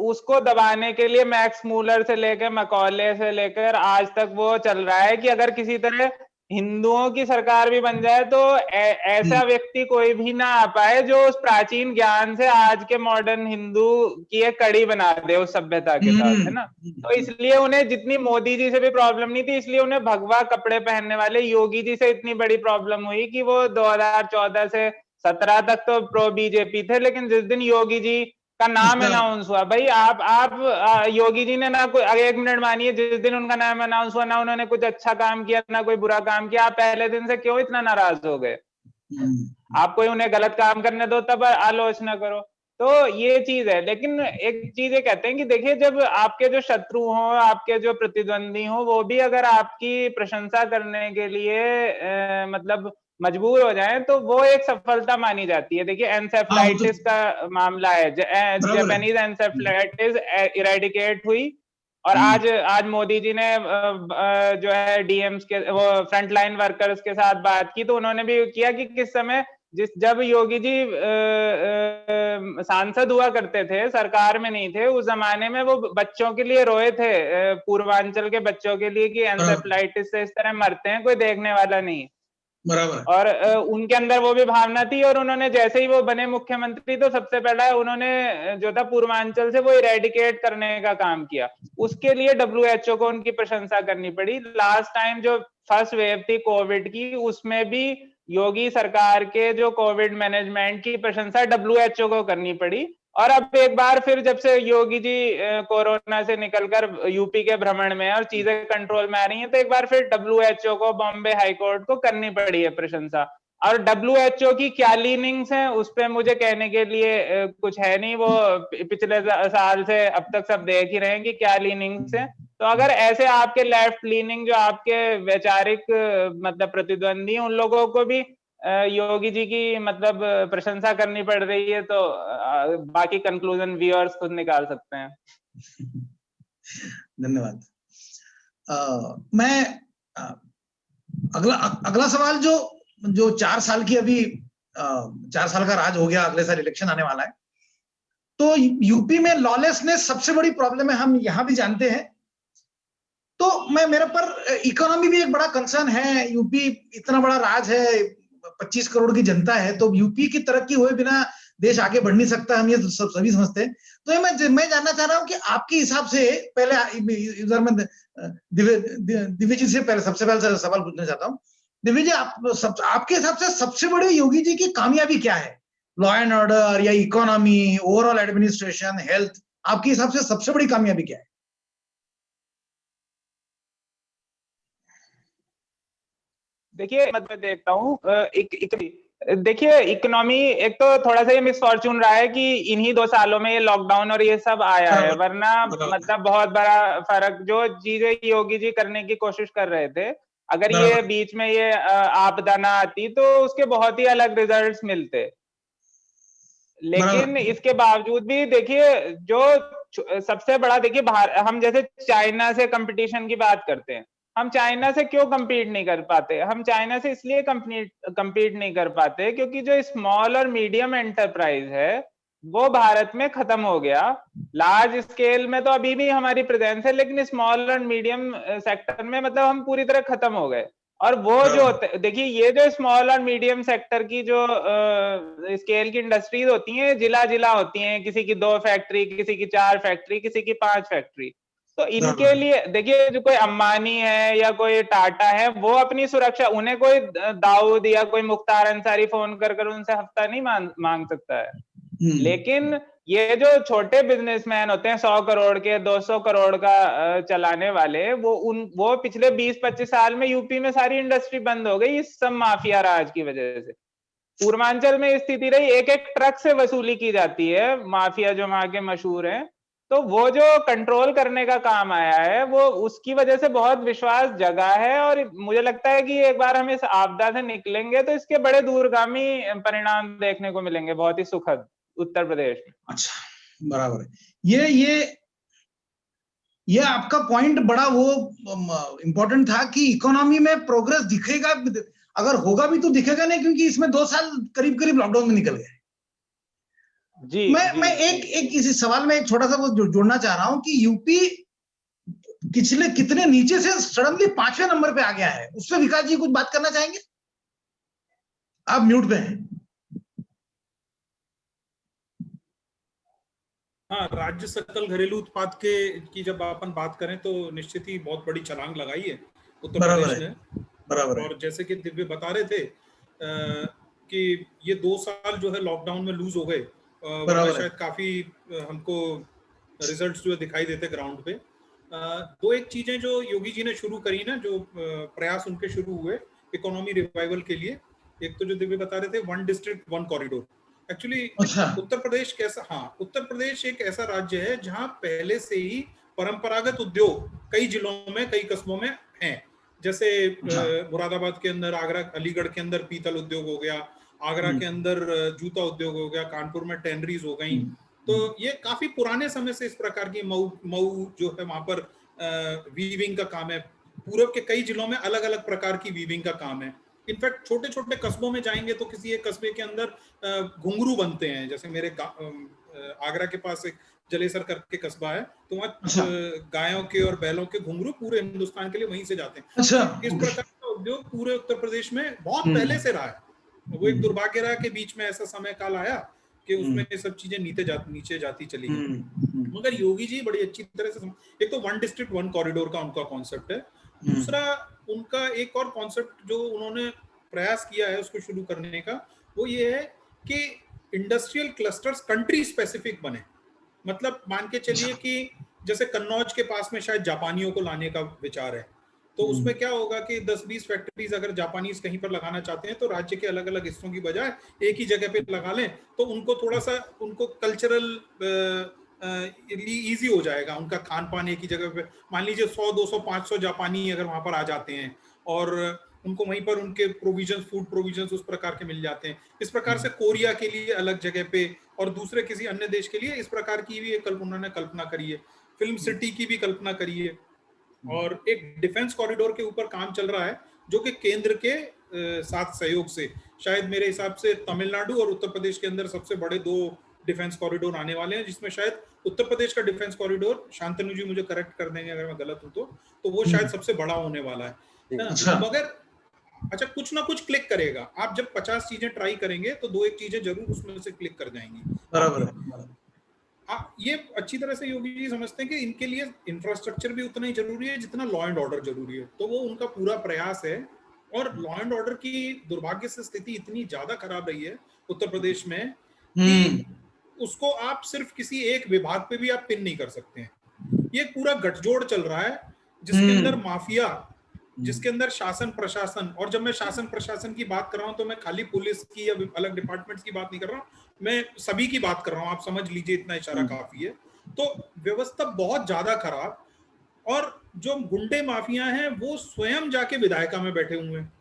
उसको दबाने के लिए मैक्स मूलर से लेकर मैकॉले से लेकर आज तक वो चल रहा है कि अगर किसी तरह हिंदुओं की सरकार भी बन जाए तो ऐसा व्यक्ति कोई भी ना आ पाए जो उस प्राचीन ज्ञान से आज के मॉडर्न हिंदू की एक कड़ी बना दे उस सभ्यता के साथ, है ना। तो इसलिए उन्हें जितनी मोदी जी से भी प्रॉब्लम नहीं थी, इसलिए उन्हें भगवा कपड़े पहनने वाले योगी जी से इतनी बड़ी प्रॉब्लम हुई कि वो 2014 से 17 तक तो प्रो बीजेपी थे, लेकिन जिस दिन योगी जी का नाम अनाउंस हुआ, भाई आप योगी जी ने ना कोई, एक मिनट मानिए, जिस दिन उनका नाम अनाउंस हुआ ना उन्होंने कुछ अच्छा काम किया ना कोई बुरा काम किया, आप पहले दिन से क्यों इतना नाराज हो गए? आप कोई उन्हें गलत काम करने दो तब आलोचना करो। तो ये चीज है। लेकिन एक चीज ये कहते हैं कि देखिए, जब आपके जो शत्रु हो, आपके जो प्रतिद्वंदी हो, वो भी अगर आपकी प्रशंसा करने के लिए मतलब मजबूर हो जाए तो वो एक सफलता मानी जाती है। देखिए एंसेफ्लाइटिस का मामला है, जापानीज एंसेफ्लाइटिस इरेडिकेट हुई, और आज मोदी जी ने जो है डीएम्स के वो फ्रंटलाइन वर्कर्स के साथ बात की, तो उन्होंने भी किया कि किस समय जब योगी जी सांसद हुआ करते थे, सरकार में नहीं थे, उस जमाने में वो बच्चों के लिए रोए थे, पूर्वांचल के बच्चों के लिए, कि एंसेफ्लाइटिस से इस तरह मरते हैं, कोई देखने वाला नहीं। बराबर। और उनके अंदर वो भी भावना थी, और उन्होंने जैसे ही वो बने मुख्यमंत्री तो सबसे पहला उन्होंने जो था पूर्वांचल से वो इरेडिकेट करने का काम किया। उसके लिए WHO को उनकी प्रशंसा करनी पड़ी। लास्ट टाइम जो फर्स्ट वेव थी कोविड की, उसमें भी योगी सरकार के जो कोविड मैनेजमेंट की प्रशंसा WHO को करनी पड़ी। और अब एक बार फिर जब से योगी जी कोरोना से निकलकर यूपी के भ्रमण में और चीजें कंट्रोल में आ रही हैं, तो एक बार फिर WHO को, बॉम्बे हाई कोर्ट को करनी पड़ी है प्रशंसा। और WHO की क्या लीनिंग्स हैं उस पे मुझे कहने के लिए कुछ है नहीं, वो पिछले साल से अब तक सब देख ही रहे हैं कि क्या लीनिंग्स हैं। तो अगर ऐसे आपके लेफ्ट लीनिंग जो आपके वैचारिक मतलब प्रतिद्वंदी हैं, उन लोगों को भी योगी जी की मतलब प्रशंसा करनी पड़ रही है, तो बाकी कंक्लूजन व्यूअर्स खुद निकाल सकते हैं। धन्यवाद। मैं अगला सवाल जो 4 साल की अभी 4 साल का राज हो गया, अगले साल इलेक्शन आने वाला है, तो यूपी में लॉलेसनेस सबसे बड़ी प्रॉब्लम है, हम यहां भी जानते हैं। तो मेरे पर इकोनॉमी भी एक बड़ा कंसर्न है। यूपी इतना बड़ा राज है, 25 करोड़ की जनता है, तो यूपी की तरक्की हुए बिना देश आगे बढ़ नहीं सकता, हम ये सभी समझते हैं। तो मैं जानना चाह रहा हूं कि आपके हिसाब से, पहले इधर में दिव्य जी से पहले सबसे पहले सवाल पूछना चाहता हूँ। दिव्य जी, आपके हिसाब से सबसे बड़ी योगी जी की कामयाबी क्या है? लॉ एंड ऑर्डर या इकोनॉमी, ओवरऑल एडमिनिस्ट्रेशन, हेल्थ, आपके हिसाब से सबसे बड़ी कामयाबी क्या है? देखिए मैं देखता हूँ देखिए इकोनॉमी, एक तो थोड़ा सा ये मिसफॉर्चून रहा है कि इन्हीं 2 सालों में ये लॉकडाउन और ये सब आया है, वरना मतलब बहुत बड़ा फर्क, जो चीजें योगी जी करने की कोशिश कर रहे थे, अगर ये बीच में ये आपदा ना आती तो उसके बहुत ही अलग रिजल्ट्स मिलते। लेकिन इसके बावजूद भी देखिए, जो सबसे बड़ा, देखिए हम जैसे चाइना से कंपटीशन की बात करते हैं, हम चाइना से क्यों compete नहीं कर पाते? हम चाइना से इसलिए compete नहीं कर पाते क्योंकि जो स्मॉल और मीडियम एंटरप्राइज है वो भारत में खत्म हो गया। लार्ज स्केल में तो अभी भी हमारी प्रेजेंस है, लेकिन स्मॉल और मीडियम सेक्टर में मतलब हम पूरी तरह खत्म हो गए। और वो जो देखिए, ये जो स्मॉल और मीडियम सेक्टर की जो स्केल की इंडस्ट्रीज होती हैं, जिला जिला होती हैं, किसी की 2 फैक्ट्री, किसी की 4 फैक्ट्री, किसी की 5 फैक्ट्री, तो इनके लिए देखिए, जो कोई अंबानी है या कोई टाटा है, वो अपनी सुरक्षा, उन्हें कोई दाऊद या कोई मुख्तार अंसारी फोन कर उनसे हफ्ता नहीं मांग सकता है। लेकिन ये जो छोटे बिजनेसमैन होते हैं, 100 करोड़ के, 200 करोड़ का चलाने वाले, वो पिछले 20-25 साल में यूपी में सारी इंडस्ट्री बंद हो गई इस सब माफिया राज की वजह से। पूर्वांचल में स्थिति रही, एक एक ट्रक से वसूली की जाती है, माफिया जो वहां के मशहूर हैं। तो वो जो कंट्रोल करने का काम आया है, वो उसकी वजह से बहुत विश्वास जगा है, और मुझे लगता है कि एक बार हम इस आपदा से निकलेंगे तो इसके बड़े दूरगामी परिणाम देखने को मिलेंगे, बहुत ही सुखद, उत्तर प्रदेश में। अच्छा, बराबर है। ये ये आपका पॉइंट बड़ा वो इम्पोर्टेंट था कि इकोनॉमी में प्रोग्रेस दिखेगा, अगर होगा भी तो दिखेगा नहीं, क्योंकि इसमें 2 साल करीब करीब लॉकडाउन में निकल गए। जी, मैं एक इसी सवाल में एक छोटा सा वो जोड़ना चाह रहा हूं कि यूपी पिछले कितने नीचे से सडनली 5वें नंबर पे आ गया है, उससे विकास जी कुछ बात करना चाहेंगे? आप म्यूट पे हैं। हाँ, राज्य सकल घरेलू उत्पाद की जब अपन बात करें तो निश्चित ही बहुत बड़ी छलांग लगाई है उत्तर प्रदेश ने। बराबर है। और जैसे कि दिव्य बता रहे थे कि ये 2 साल जो है लॉकडाउन में लूज हो गए, वरना शायद काफी हमको रिजल्ट्स जो दिखाई देते ग्राउंड पे। दो एक चीजें जो योगी जी ने शुरू करी ना, जो प्रयास उनके शुरू हुए इकोनॉमी रिवाइवल के लिए, एक तो जो दिव्य बता रहे थे 1 district 1 corridor. Actually Uttar Pradesh Uttar Pradesh एक ऐसा राज्य है जहां पहले से ही परंपरागत उद्योग कई जिलों में, कई कस्बों में हैं। जैसे मुरादाबाद के अंदर, आगरा, अलीगढ़ के अंदर पीतल उद्योग हो गया, आगरा के अंदर जूता उद्योग हो गया, कानपुर में टेनरीज हो गई। तो ये काफी पुराने समय से इस प्रकार की मऊ जो है वहां पर वीविंग का काम है। पूर्व के कई जिलों में अलग अलग प्रकार की वीविंग का काम है। इनफैक्ट छोटे छोटे कस्बों में जाएंगे तो किसी एक कस्बे के अंदर घुंघरू बनते हैं। जैसे मेरे आगरा के पास एक जलेसर करके कस्बा है, तो वहाँ गायों के और बैलों के घुंघरू पूरे हिंदुस्तान के लिए वहीं से जाते हैं। इस प्रकार का उद्योग पूरे उत्तर प्रदेश में बहुत पहले से रहा है। वो एक दुर्भाग्य रहा कि बीच में ऐसा समय काल आया कि उसमें ये सब चीजें नीचे जाती चली गई। मगर योगी जी बड़ी अच्छी तरह से, एक तो 1 डिस्ट्रिक्ट 1 कॉरिडोर का उनका कॉन्सेप्ट है। दूसरा उनका एक और कॉन्सेप्ट जो उन्होंने प्रयास किया है उसको शुरू करने का, वो ये है कि इंडस्ट्रियल क्लस्टर्स कंट्री स्पेसिफिक बने। मतलब मान के चलिए कि जैसे कन्नौज के पास में शायद जापानियों को लाने का विचार है, तो उसमें क्या होगा कि 10-20 फैक्ट्रीज अगर जापानीज कहीं पर लगाना चाहते हैं तो राज्य के अलग अलग हिस्सों की बजाय एक ही जगह पे लगा लें, तो उनको थोड़ा सा उनको कल्चरल इजी हो जाएगा। उनका खान पान एक ही जगह पे, मान लीजिए 100, 200, 500 जापानी अगर वहां पर आ जाते हैं और उनको वहीं पर उनके प्रोविजन, फूड प्रोविजन उस प्रकार के मिल जाते हैं। इस प्रकार से कोरिया के लिए अलग जगह पे और दूसरे किसी अन्य देश के लिए इस प्रकार की भी एक उन्होंने कल्पना करी है। फिल्म सिटी की भी कल्पना करी है। और एक डिफेंस कॉरिडोर के ऊपर काम चल रहा है जो कि केंद्र के साथ सहयोग से, शायद मेरे हिसाब से तमिलनाडु और उत्तर प्रदेश के अंदर सबसे बड़े 2 डिफेंस कॉरिडोर आने वाले हैं, जिसमें शायद उत्तर प्रदेश का डिफेंस कॉरिडोर, शांतनु जी मुझे करेक्ट कर देंगे अगर मैं गलत हूं तो वो शायद सबसे बड़ा होने वाला है ना। मगर अच्छा, कुछ ना कुछ क्लिक करेगा। आप जब 50 चीजें ट्राई करेंगे तो 2 एक चीजें जरूर उसमें से क्लिक कर जाएंगी। बराबर। ये अच्छी तरह से योगी जी समझते हैं कि इनके लिए इंफ्रास्ट्रक्चर भी उतना ही जरूरी है जितना लॉ एंड ऑर्डर जरूरी है। तो वो उनका पूरा प्रयास है। और लॉ एंड ऑर्डर की दुर्भाग्य से स्थिति इतनी ज्यादा खराब रही है उत्तर प्रदेश में कि उसको आप सिर्फ किसी एक विभाग पे भी आप पिन नहीं कर सकते हैं। ये पूरा गठजोड़ चल रहा है जिसके अंदर माफिया, जिसके अंदर शासन प्रशासन, और जब मैं शासन प्रशासन की बात कर रहा हूं तो मैं खाली पुलिस की या अलग डिपार्टमेंट्स की बात नहीं कर रहा हूं, मैं सभी की बात कर रहा हूं। आप समझ लीजिए, इतना इशारा काफी है। तो व्यवस्था बहुत ज्यादा खराब, और जो गुंडे माफिया हैं वो स्वयं जाके विधायिका में बैठे हुए हैं।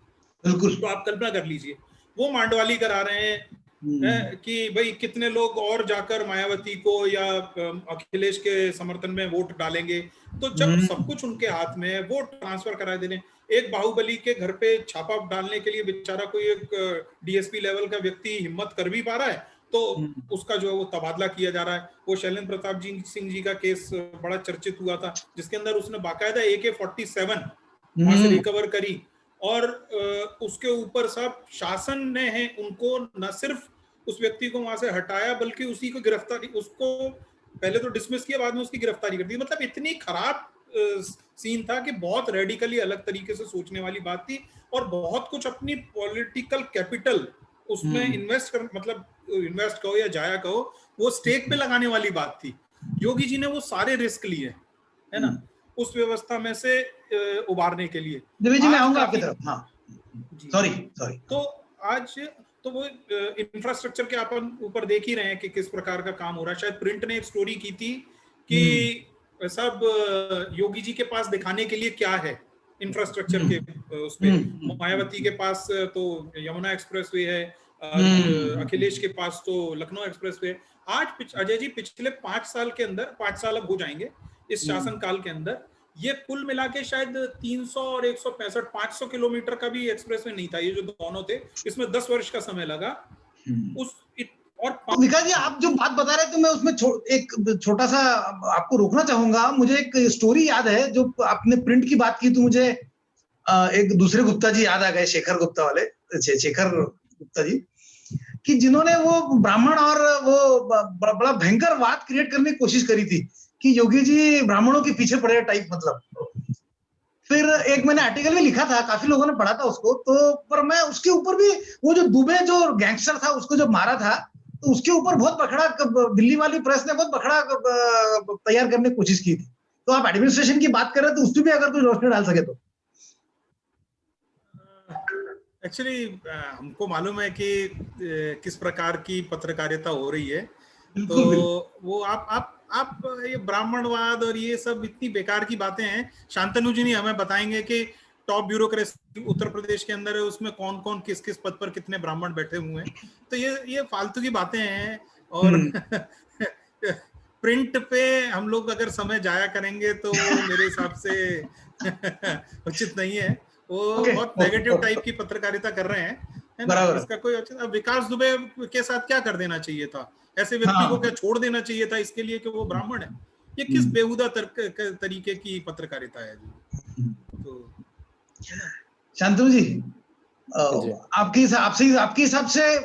बिल्कुल। तो आप कल्पना कर लीजिए, वो मांडवाली करा रहे हैं कि भाई कितने लोग और जाकर मायावती को या अखिलेश के समर्थन में वोट डालेंगे। तो जब सब कुछ उनके हाथ में है, वो ट्रांसफर करा दे रहे हैं। एक बाहुबली के घर पे छापा डालने के लिए बेचारा कोई एक डीएसपी लेवल का व्यक्ति हिम्मत कर भी पा रहा है, तो उसका जो है वो तबादला किया जा रहा है। वो शैलेंद्र प्रताप सिंह जी का केस बड़ा चर्चित हुआ था, जिसके अंदर उसने बाकायदा AK-47 वहां से रिकवर करी, और उसके ऊपर सब शासन ने है उनको न सिर्फ उस व्यक्ति को वहां से हटाया, बल्कि उसी को गिरफ्तारी, उसको पहले तो डिसमिस किया, बाद में उसकी गिरफ्तारी कर दी। मतलब इतनी खराब सीन था कि बहुत रेडिकली अलग तरीके से सोचने वाली बात थी, और बहुत कुछ अपनी पॉलिटिकल कैपिटल उसमें इन्वेस्ट कहो या जाया कहो, वो स्टेक पे लगाने वाली बात थी। योगी जी ने वो सारे रिस्क लिए, है ना, उस व्यवस्था में से उबारने के लिए। दिव्य जी मैं आऊंगा आपकी तरफ। हाँ सॉरी। तो आज तो वो इंफ्रास्ट्रक्चर के अपन ऊपर देख ही रहे हैं कि किस प्रकार का काम हो रहा है। शायद प्रिंट ने एक स्टोरी की थी कि सब योगी जी के पास दिखाने के लिए क्या है इंफ्रास्ट्रक्चर के उस पे। मायावती के पास तो यमुना एक्सप्रेसवे है, अखिलेश के पास तो लखनऊ एक्सप्रेसवे है। आज अजय जी पिछले 5 साल के अंदर, 5 साल अब हो जाएंगे, इस शासन काल के अंदर। ये कुल मिला के शायद 300 और 165 500 किलोमीटर का भी एक्सप्रेसवे नहीं था, ये जो दोनों थे, इसमें 10 वर्ष का समय लगा। और तो विकास जी, आप जो बात बता रहे थे, मैं उसमें एक छोटा सा आपको रोकना चाहूंगा। मुझे एक स्टोरी याद है, जो आपने प्रिंट की बात की तो मुझे एक दूसरे गुप्ता जी याद आ गए, शेखर गुप्ता वाले, शेखर गुप्ता जी, कि जिन्होंने वो ब्राह्मण और वो बड़ा भयंकर वाद क्रिएट करने की कोशिश करी थी कि योगी जी ब्राह्मणों के पीछे पड़े टाइप, मतलब। फिर एक मैंने आर्टिकल भी लिखा था, काफी लोगों ने पढ़ा था उसको, तो पर मैं उसके ऊपर भी, वो जो दुबे जो गैंगस्टर था उसको जब मारा था, तो उसके ऊपर बहुत बखड़ा, दिल्ली वाली प्रेस ने बहुत बखड़ा तैयार करने की कोशिश की थी। तो आप एडमिनिस्ट्रेशन की बात कर रहे हैं, तो उसमें भी अगर कोई रोशनी डाल सके तो। एक्चुअली हमको मालूम है कि किस प्रकार की पत्रकारिता हो रही है, तो वो आप ये ब्राह्मणवाद और ये सब इतनी बेकार की बातें हैं। शांतनु जी ने हमें बताएंगे कि टॉप ब्यूरोक्रेसी उत्तर प्रदेश के अंदर है, उसमें कौन कौन किस किस पद पर कितने ब्राह्मण बैठे हुए हैं। तो ये फालतू की बातें हैं, और प्रिंट पे हम लोग अगर समय जाया करेंगे तो मेरे हिसाब से उचित नहीं है। वो बहुत नेगेटिव टाइप की पत्रकारिता कर रहे हैं, है ना? इसका कोई अच्छा, विकास दुबे के साथ क्या कर देना चाहिए था? ऐसे व्यक्ति को क्या छोड़ देना चाहिए था इसके लिए कि वो ब्राह्मण है? ये किस बेहुदा तरीके की पत्रकारिता है जी? तो शांतनु जी, आपके हिसाब से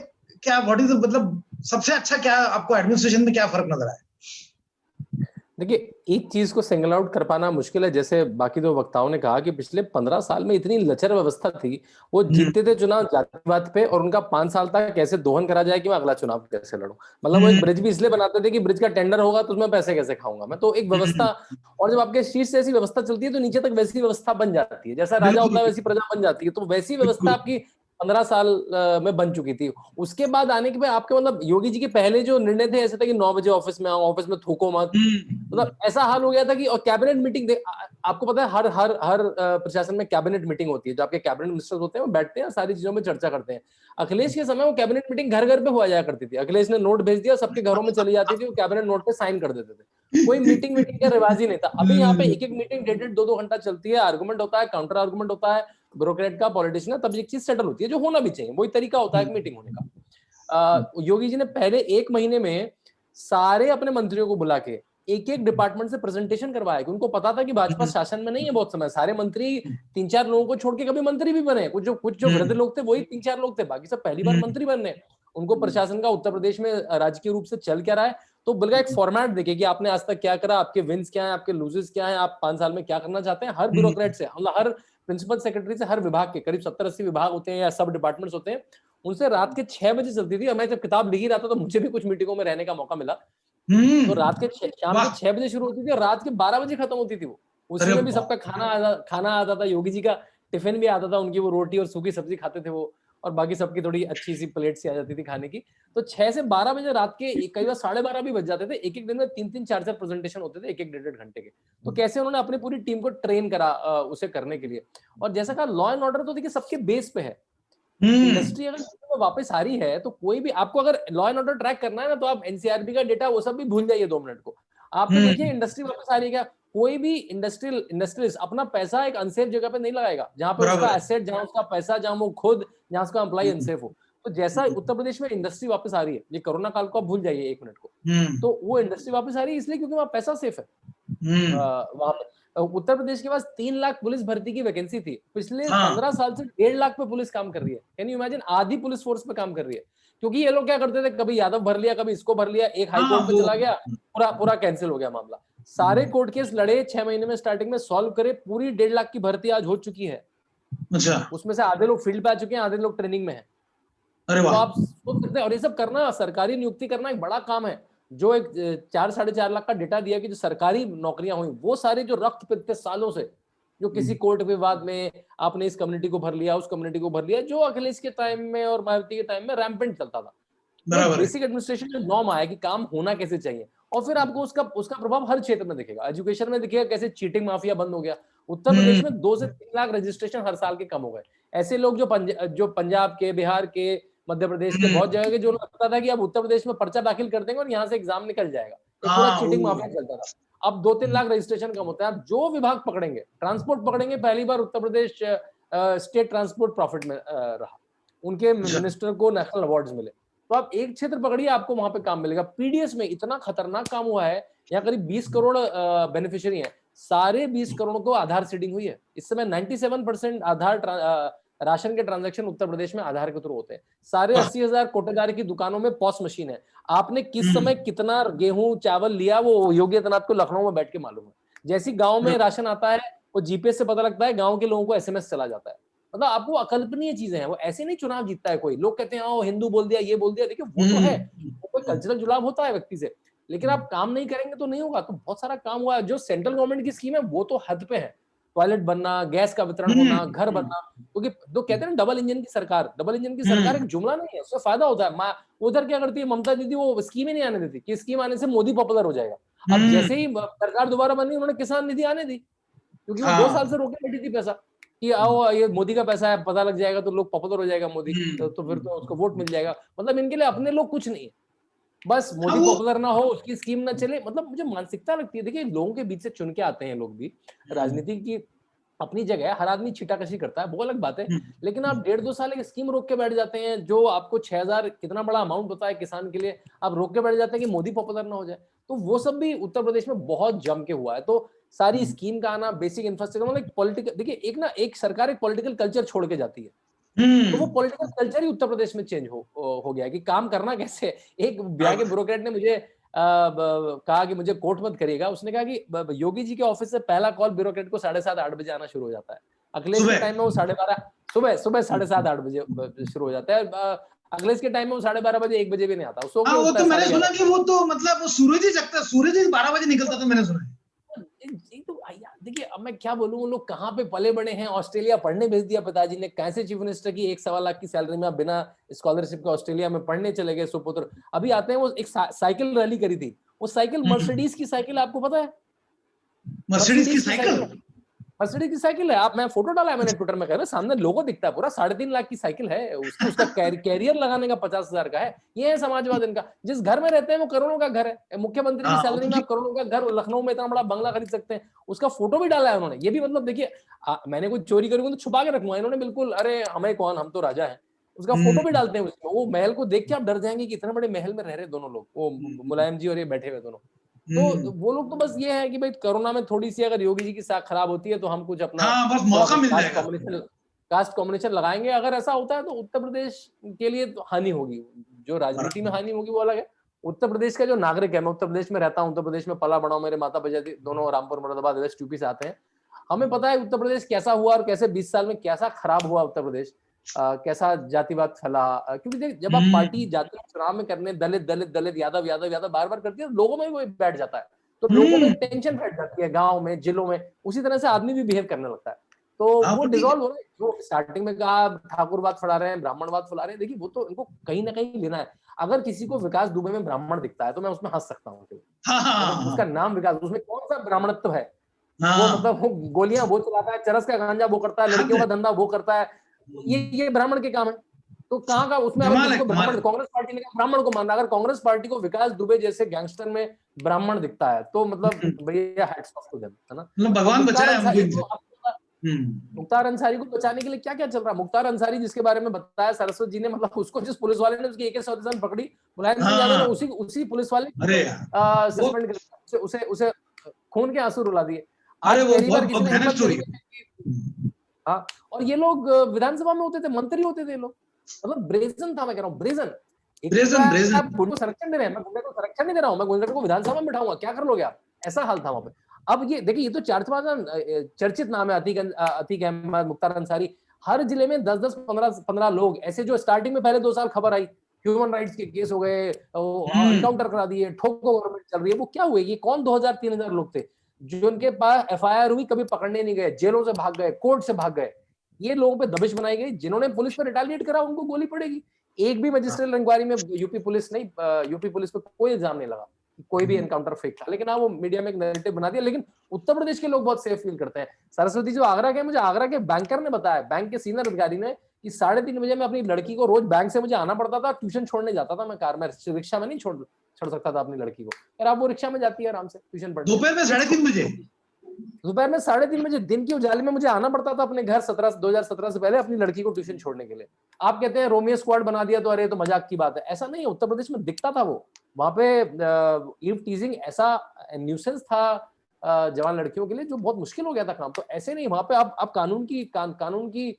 क्या, व्हाट इज, मतलब सबसे अच्छा क्या आपको एडमिनिस्ट्रेशन में क्या फर्क नजर आया? देखिए, एक चीज को सिंगल आउट कर पाना मुश्किल है। जैसे बाकी दो वक्ताओं ने कहा कि पिछले 15 साल में इतनी लचर व्यवस्था थी, वो जीतते थे चुनाव जातिवाद पे, और उनका 5 साल तक कैसे दोहन करा जाए कि मैं अगला चुनाव कैसे लड़ूं। मतलब वो एक ब्रिज भी इसलिए बनाते थे कि ब्रिज का टेंडर होगा तो उसमें पैसे कैसे खाऊंगा मैं, तो एक व्यवस्था। और जब आपके शीर्ष से ऐसी व्यवस्था चलती है तो नीचे तक वैसी व्यवस्था बन जाती है, जैसा राजा होता है वैसी प्रजा बन जाती है। तो वैसी व्यवस्था आपकी 15 साल में बन चुकी थी। उसके बाद आने के बाद आपके, मतलब योगी जी के पहले जो निर्णय थे ऐसे थे कि 9 बजे ऑफिस में आओ, ऑफिस में थूको मत, मतलब ऐसा हाल हो गया था कि। और कैबिनेट मीटिंग, आपको पता है हर प्रशासन में कैबिनेट मीटिंग होती है, जो आपके कैबिनेट मिनिस्टर्स होते हैं वो बैठते हैं, सारी चीजों में चर्चा करते हैं। अखिलेश के समय वो कैबिनेट मीटिंग घर घर पे हुआ जाया करती थी। अखिलेश ने नोट भेज दिया, सबके घरों में चली जाती थी, वो कैबिनेट नोट पे साइन कर देते थे। कोई मीटिंग का रिवाज ही नहीं था। अभी यहाँ पे एक मीटिंग 1.5-2 घंटा चलती है, आर्गुमेंट होता है, काउंटर आर्गुमेंट होता है, ब्यूरोक्रेट का, पॉलिटिशियन, तब एक चीज सेटल होती है, जो होना भी चाहिए। वही तरीका होता है मीटिंग होने का। योगी जी ने पहले 1 महीने में सारे अपने मंत्रियों को बुला के एक डिपार्टमेंट से प्रेजेंटेशन करवाया, कि उनको पता था कि भाजपा शासन में नहीं है बहुत समय। सारे मंत्री 3-4 लोगों को छोड़ के कभी मंत्री भी बने, कुछ जो वृद्ध लोग थे वही 3-4 लोग थे, बाकी सब पहली बार मंत्री बनने। उनको प्रशासन का उत्तर प्रदेश में राजकीय रूप से चल क्या रहा है, तो बल्कि एक फॉर्मेट देखे कि आपने आज तक क्या करा, आपके विन्स क्या है, आपके लूजेस क्या है, आप 5 साल में क्या करना चाहते हैं। हर ब्यूरोक्रेट से, मतलब हर प्रिंसिपल सेक्रेटरी से, हर विभाग के करीब 70-80 विभाग होते हैं या सब डिपार्टमेंट्स होते हैं, उनसे रात के 6 बजे चलती थी। मैं जब किताब लिख ही रहा था तो मुझे भी कुछ मीटिंगों में रहने का मौका मिला। तो रात के शाम के 6 बजे शुरू होती थी और रात के 12 बजे खत्म होती थी वो। उसमें भी सबका खाना आता था, योगी जी का टिफिन भी आता था, उनकी वो रोटी और सूखी सब्जी खाते थे वो, और बाकी सबकी थोड़ी अच्छी सी प्लेट सी आ जाती थी खाने की। तो 6 से 12 बजे रात के कई बार 12:30 भी बज जाते थे। एक दिन में 3-3, 4-4 प्रेजेंटेशन होते थे, एक 1.5 घंटे के। तो कैसे उन्होंने अपनी पूरी टीम को ट्रेन करा उसे करने के लिए। और जैसा कहा, लॉ एंड ऑर्डर तो देखिए सबके बेस पे है। इंडस्ट्री अगर वापस आ रही है तो कोई भी, आपको अगर लॉ एंड ऑर्डर ट्रैक करना है ना, तो आप एनसीआरबी का डेटा वो सब भी भूल जाइए 2 मिनट को। आप तो देखिए इंडस्ट्री वापस आ रही है क्या। कोई भी इंडस्ट्रियलिस्ट अपना पैसा एक अनसेफ जगह पे नहीं लगाएगा, जहां पे उसका एसेट, जहां उसका पैसा, जहां वो खुद, जहां उसका एम्प्लॉय अनसेफ हो। तो जैसा उत्तर प्रदेश में इंडस्ट्री वापस आ रही है, ये कोरोना काल को आप भूल जाइए 1 मिनट को, तो वो इंडस्ट्री वापस आ रही है इसलिए क्योंकि वहां पैसा सेफ है। वहां पे उत्तर प्रदेश के पास 3 लाख पुलिस भर्ती की वैकेंसी थी। पिछले 15 साल से 1.5 लाख पे पुलिस काम कर रही है। कैन यू इमेजिन, आधी पुलिस फोर्स पे काम कर रही है। क्योंकि ये लोग क्या करते थे, कभी यादव भर लिया, कभी इसको भर लिया, एक हाई कोर्ट पे चला गया, पूरा कैंसिल हो गया मामला। सारे कोर्ट केस लड़े, 6 महीने में स्टार्टिंग में सॉल्व करे, पूरी 1.5 लाख की भर्ती आज हो चुकी है। अच्छा, उसमें से आधे लोग फील्ड पे आ चुके हैं, आधे लोग ट्रेनिंग में है। तो आप सोच सकते हैं, और ये सब करना, सरकारी नियुक्ति करना एक बड़ा काम है। जो एक 4-4.5 लाख का डेटा दिया कि जो सरकारी नौकरियां हुई, वो सारे जो रक्त पिते सालों से, जो किसी कोर्ट विवाद में आपने इस कम्युनिटी को भर लिया, उस कम्युनिटी को भर लिया, जो अखिलेश के टाइम में और मायावती के टाइम में रैम्पेंट चलता था। बेसिक एडमिनिस्ट्रेशन जो नॉर्म आया कि काम होना कैसे चाहिए, और फिर आपको उसका प्रभाव हर क्षेत्र में दिखेगा। एजुकेशन में दिखेगा, कैसे चीटिंग माफिया बंद हो गया। उत्तर प्रदेश में 2 से 3 लाख रजिस्ट्रेशन हर साल के कम हो गए। ऐसे लोग जो पंजाब के, बिहार के, मध्य प्रदेश के, बहुत जगह के, जो लगता था कि अब उत्तर प्रदेश में पर्चा दाखिल कर देंगे और यहाँ से एग्जाम निकल जाएगा, पूरा चीटिंग माफिया चलता था। अब 2-3 लाख रजिस्ट्रेशन कम होता है। आप जो विभाग पकड़ेंगे, ट्रांसपोर्ट पकड़ेंगे, पहली बार Uttar Pradesh state transport profit में रहा, उनके मिनिस्टर को नेशनल अवार्ड्स मिले। तो आप एक क्षेत्र पकड़िए, आपको वहां पे काम मिलेगा। पीडीएस में इतना खतरनाक काम हुआ है, यहाँ करीब 20 करोड़ बेनिफिशियरी हैं, सारे 20 करोड़ को आधार सीडिंग हुई है। इस समय 97% आधार राशन के ट्रांजैक्शन उत्तर प्रदेश में आधार के थ्रू होते हैं। सारे 80,000 कोटेदार की दुकानों में पॉस मशीन है। आपने किस समय कितना गेहूं चावल लिया वो योगी आदित्यनाथ को लखनऊ में बैठ के मालूम है। जैसी गांव में राशन आता है वो जीपीएस से पता लगता है, गांव के लोगों को एसएमएस चला जाता है। मतलब आपको अकल्पनीय चीजें हैं। वो ऐसे नहीं चुनाव जीतता है कोई। लोग कहते हैं ओ हिंदू बोल दिया, ये बोल दिया, देखिए वो तो है, वो कोई कल्चरल जुड़ाव होता है व्यक्ति से, लेकिन आप काम नहीं करेंगे तो नहीं होगा। तो बहुत सारा काम हुआ है। जो सेंट्रल गवर्नमेंट की स्कीम है वो तो हद पे है, टॉयलेट बनना, गैस का वितरण होना, घर बनना, क्योंकि तो कहते हैं डबल इंजन की सरकार। डबल इंजन की सरकार एक जुमला नहीं है, उससे फायदा होता है। उधर क्या करती है ममता दीदी, वो स्कीम ही नहीं आने देती कि स्कीम आने से मोदी पॉपुलर हो जाएगा। अब जैसे ही सरकार दोबारा बनी, उन्होंने किसान निधि आने दी, क्योंकि वो 2 साल से रोके बैठी थी पैसा कि आओ ये मोदी का पैसा है, पता लग जाएगा तो लोग पॉपुलर हो जाएगा मोदी, तो फिर तो उसको वोट मिल जाएगा। मतलब इनके लिए अपने लोग कुछ नहीं है, बस मोदी पॉपुलर ना हो, उसकी स्कीम ना चले। मतलब मुझे मानसिकता लगती है, देखिए लोगों के बीच से चुन के आते हैं लोग भी। राजनीति की अपनी जगह है, हर आदमी छीटाकशी करता है, वो अलग बात है, लेकिन आप 1.5-2 साल एक स्कीम रोक के बैठ जाते हैं जो आपको 6,000 कितना बड़ा अमाउंट होता है किसान के लिए, आप रोक के बैठ जाते हैं कि मोदी पॉपुलर ना हो जाए। तो वो सब भी उत्तर प्रदेश में बहुत जम के हुआ है। तो सारी स्कीम का आना, बेसिक इंफ्रास्ट्रक्चर, मतलब पॉलिटिकल, देखिए एक सरकार एक पॉलिटिकल कल्चर छोड़ के जाती है, तो वो पॉलिटिकल कल्चर ही उत्तर प्रदेश में चेंज हो गया है कि काम करना कैसे। एक बिहार के ब्यूरोक्रेट ने मुझे कहा कि मुझे कोर्ट मत करिएगा। उसने कहा कि योगी जी के ऑफिस से पहला कॉल ब्यूरोक्रेट को 7:30-8 बजे आना शुरू हो जाता है। अखिलेश के टाइम में वो 12:30 सुबह 7:30-8 बजे शुरू हो जाता है। अखिलेश के टाइम में वो 12:30 बजे 1 बजे भी नहीं आता। वो तो मैंने सुना कि वो तो मतलब सूरज ही जगता, सूरज ही 12 बजे निकलता था, मैंने सुना। तो देखिए अब मैं क्या बोलूं, लोग कहाँ पे पले बड़े हैं। ऑस्ट्रेलिया पढ़ने भेज दिया पिताजी ने, कैसे चीफ मिनिस्टर की 1-1.25 लाख की सैलरी में आप बिना स्कॉलरशिप के ऑस्ट्रेलिया में पढ़ने चले गए सुपुत्र। अभी आते हैं, वो एक साइकिल रैली करी थी, वो साइकिल मर्सिडीज की साइकिल, आपको पता है? मर्सिडीज की साइकिल है। आप, मैं फोटो डाला है मैंने ट्विटर में, कह रहे सामने लोगो दिखता है पूरा। 3.5 लाख की साइकिल है, उसका कैरियर लगाने का 50,000 का है। ये है समाजवाद इनका। जिस घर में रहते हैं वो करोड़ों का घर है। मुख्यमंत्री की सैलरी में आप करोड़ों का घर, लखनऊ में इतना बड़ा बंगला खरीद सकते हैं। उसका फोटो भी डाला है उन्होंने। ये भी मतलब देखिए, मैंने कुछ चोरी करूंगा तो छुपा के रखूंगा, इन्होंने बिल्कुल, अरे हमें कौन, हम तो राजा है। उसका फोटो भी डालते हैं उसमें। वो महल को देख के आप डर जाएंगे कि इतने बड़े महल में रह रहे दोनों लोग, वो मुलायम जी और ये बैठे हुए दोनों। तो वो लोग तो बस ये है कि भाई कोरोना में थोड़ी सी अगर योगी जी की साख खराब होती है तो हम कुछ अपना बस मौका मिल जाएगा, कास्ट कॉम्बिनेशन लगाएंगे। अगर ऐसा होता है तो उत्तर प्रदेश के लिए तो हानि होगी, जो राजनीति में हानि होगी वो अलग है। उत्तर प्रदेश का जो नागरिक है, मैं उत्तर प्रदेश में रहता हूँ, उत्तर प्रदेश में पला बड़ा हूँ, मेरे माता पिता दोनों रामपुर मुरादाबाद वेस्ट यूपी से आते हैं। हमें पता है उत्तर प्रदेश कैसा हुआ और कैसे 20 साल में कैसा खराब हुआ उत्तर प्रदेश, कैसा जातिवाद फैला। क्योंकि जब आप पार्टी जाति चुनाव में करने दलित दलित दलित यादव यादव यादव बार बार करती है, लोगों में वो बैठ जाता है, तो लोगों में टेंशन बैठ जाती है, गांव में, जिलों में। उसी तरह से आदमी भी बिहेव करने लगता है, तो वो डिसॉल्व हो रहा है। जो स्टार्टिंग में कहा ठाकुरवाद फैला रहे हैं, ब्राह्मणवाद फैला रहे हैं, देखिए वो तो इनको कहीं ना कहीं लेना है। अगर किसी को विकास दुबे में ब्राह्मण दिखता है तो मैं उसमें हंस सकता हूँ, उसका नाम विकास, उसमें कौन सा ब्राह्मणत्व है? वो मतलब वो गोलियां वो चलाता है, चरस का गांजा वो करता है, लड़कियों का धंधा वो करता है, ये ब्राह्मण के काम है। तो कहाँ का उसमें ब्राह्मण, कांग्रेस पार्टी ने ब्राह्मण को माना। अगर कांग्रेस पार्टी को विकास दुबे जैसे गैंगस्टर में ब्राह्मण दिखता है तो मतलब भैया हैट्स ऑफ टू देम, है ना? भगवान बचाए। मुख्तार अंसारी को बचाने के लिए क्या क्या चल रहा है? मुख्तार अंसारी जिसके बारे में बताया सरस्वत जी ने, मतलब उसको जिस पुलिस वाले ने उसकी AK-47 पकड़ी, मुलायम सिंह यादव ने उसी पुलिस वाले सस्पेंड कर, उसे खून के आंसू रुला दिए। आज पहली बार किसी ने, हाँ, और ये लोग विधानसभा में होते थे, मंत्री होते थे लोग, मतलब ब्रेजन था। मैं कह रहा हूँ ब्रेजन। आप गुंडे को संरक्षण दे रहे हैं, मैं गुंडे को संरक्षण नहीं दे रहा हूँ, मैं गुंडे को विधानसभा में बिठाऊंगा, क्या कर लोगे आप? ऐसा हाल था वहां पे। अब ये देखिए, ये तो चर्चित नाम है, अतीक अहमद, मुख्तार अंसारी। हर जिले में 10-10, 15 लोग ऐसे, जो स्टार्टिंग में पहले 2 साल खबर आई, ह्यूमन राइट्स के केस हो गए, एनकाउंटर करा दिए, ठोको गवर्नमेंट चल रही है, वो क्या हुए? ये कौन 2000-3000 लोग थे जो उनके पास FIR हुई, कभी पकड़ने नहीं गए, जेलों से भाग गए, कोर्ट से भाग गए? ये लोगों पे दबिश बनाई गई। जिन्होंने पुलिस पर रिटेलिएट करा उनको गोली पड़ेगी। एक भी मजिस्ट्रियल इंक्वायरी में यूपी पुलिस पे कोई इल्जाम नहीं लगा, कोई भी एनकाउंटर फेक था, लेकिन हाँ वो मीडिया में एक नैरेटिव बना दिया। लेकिन उत्तर प्रदेश के लोग बहुत सेफ फील करते हैं। सरस्वती जो आगरा के, मुझे आगरा के बैंकर ने बताया, बैंक के सीनियर अधिकारी ने, कि 3:30 बजे मैं अपनी लड़की को रोज बैंक से मुझे आना पड़ता था, ट्यूशन छोड़ने जाता था मैं कार में, रिक्शा में नहीं छोड़ सकता था अपनी लड़की को। यार आप वो रिक्शा में जाती है आराम से ट्यूशन पढ़ने, दोपहर में 3:30 बजे, दोपहर में 3:30 बजे दिन की उजाले में मुझे आना पड़ता था अपने घर 2017 से पहले अपनी लड़की को ट्यूशन छोड़ने के लिए। आप कहते हैं रोमियो स्क्वाड बना दिया तो अरे तो मजाक की बात है, ऐसा नहीं है। उत्तर प्रदेश में दिखता था वो, वहां पे ईव टीजिंग ऐसा न्यूसेंस था जवान लड़कियों के लिए जो बहुत मुश्किल हो गया था काम। तो ऐसे नहीं, वहां पे आप कानून की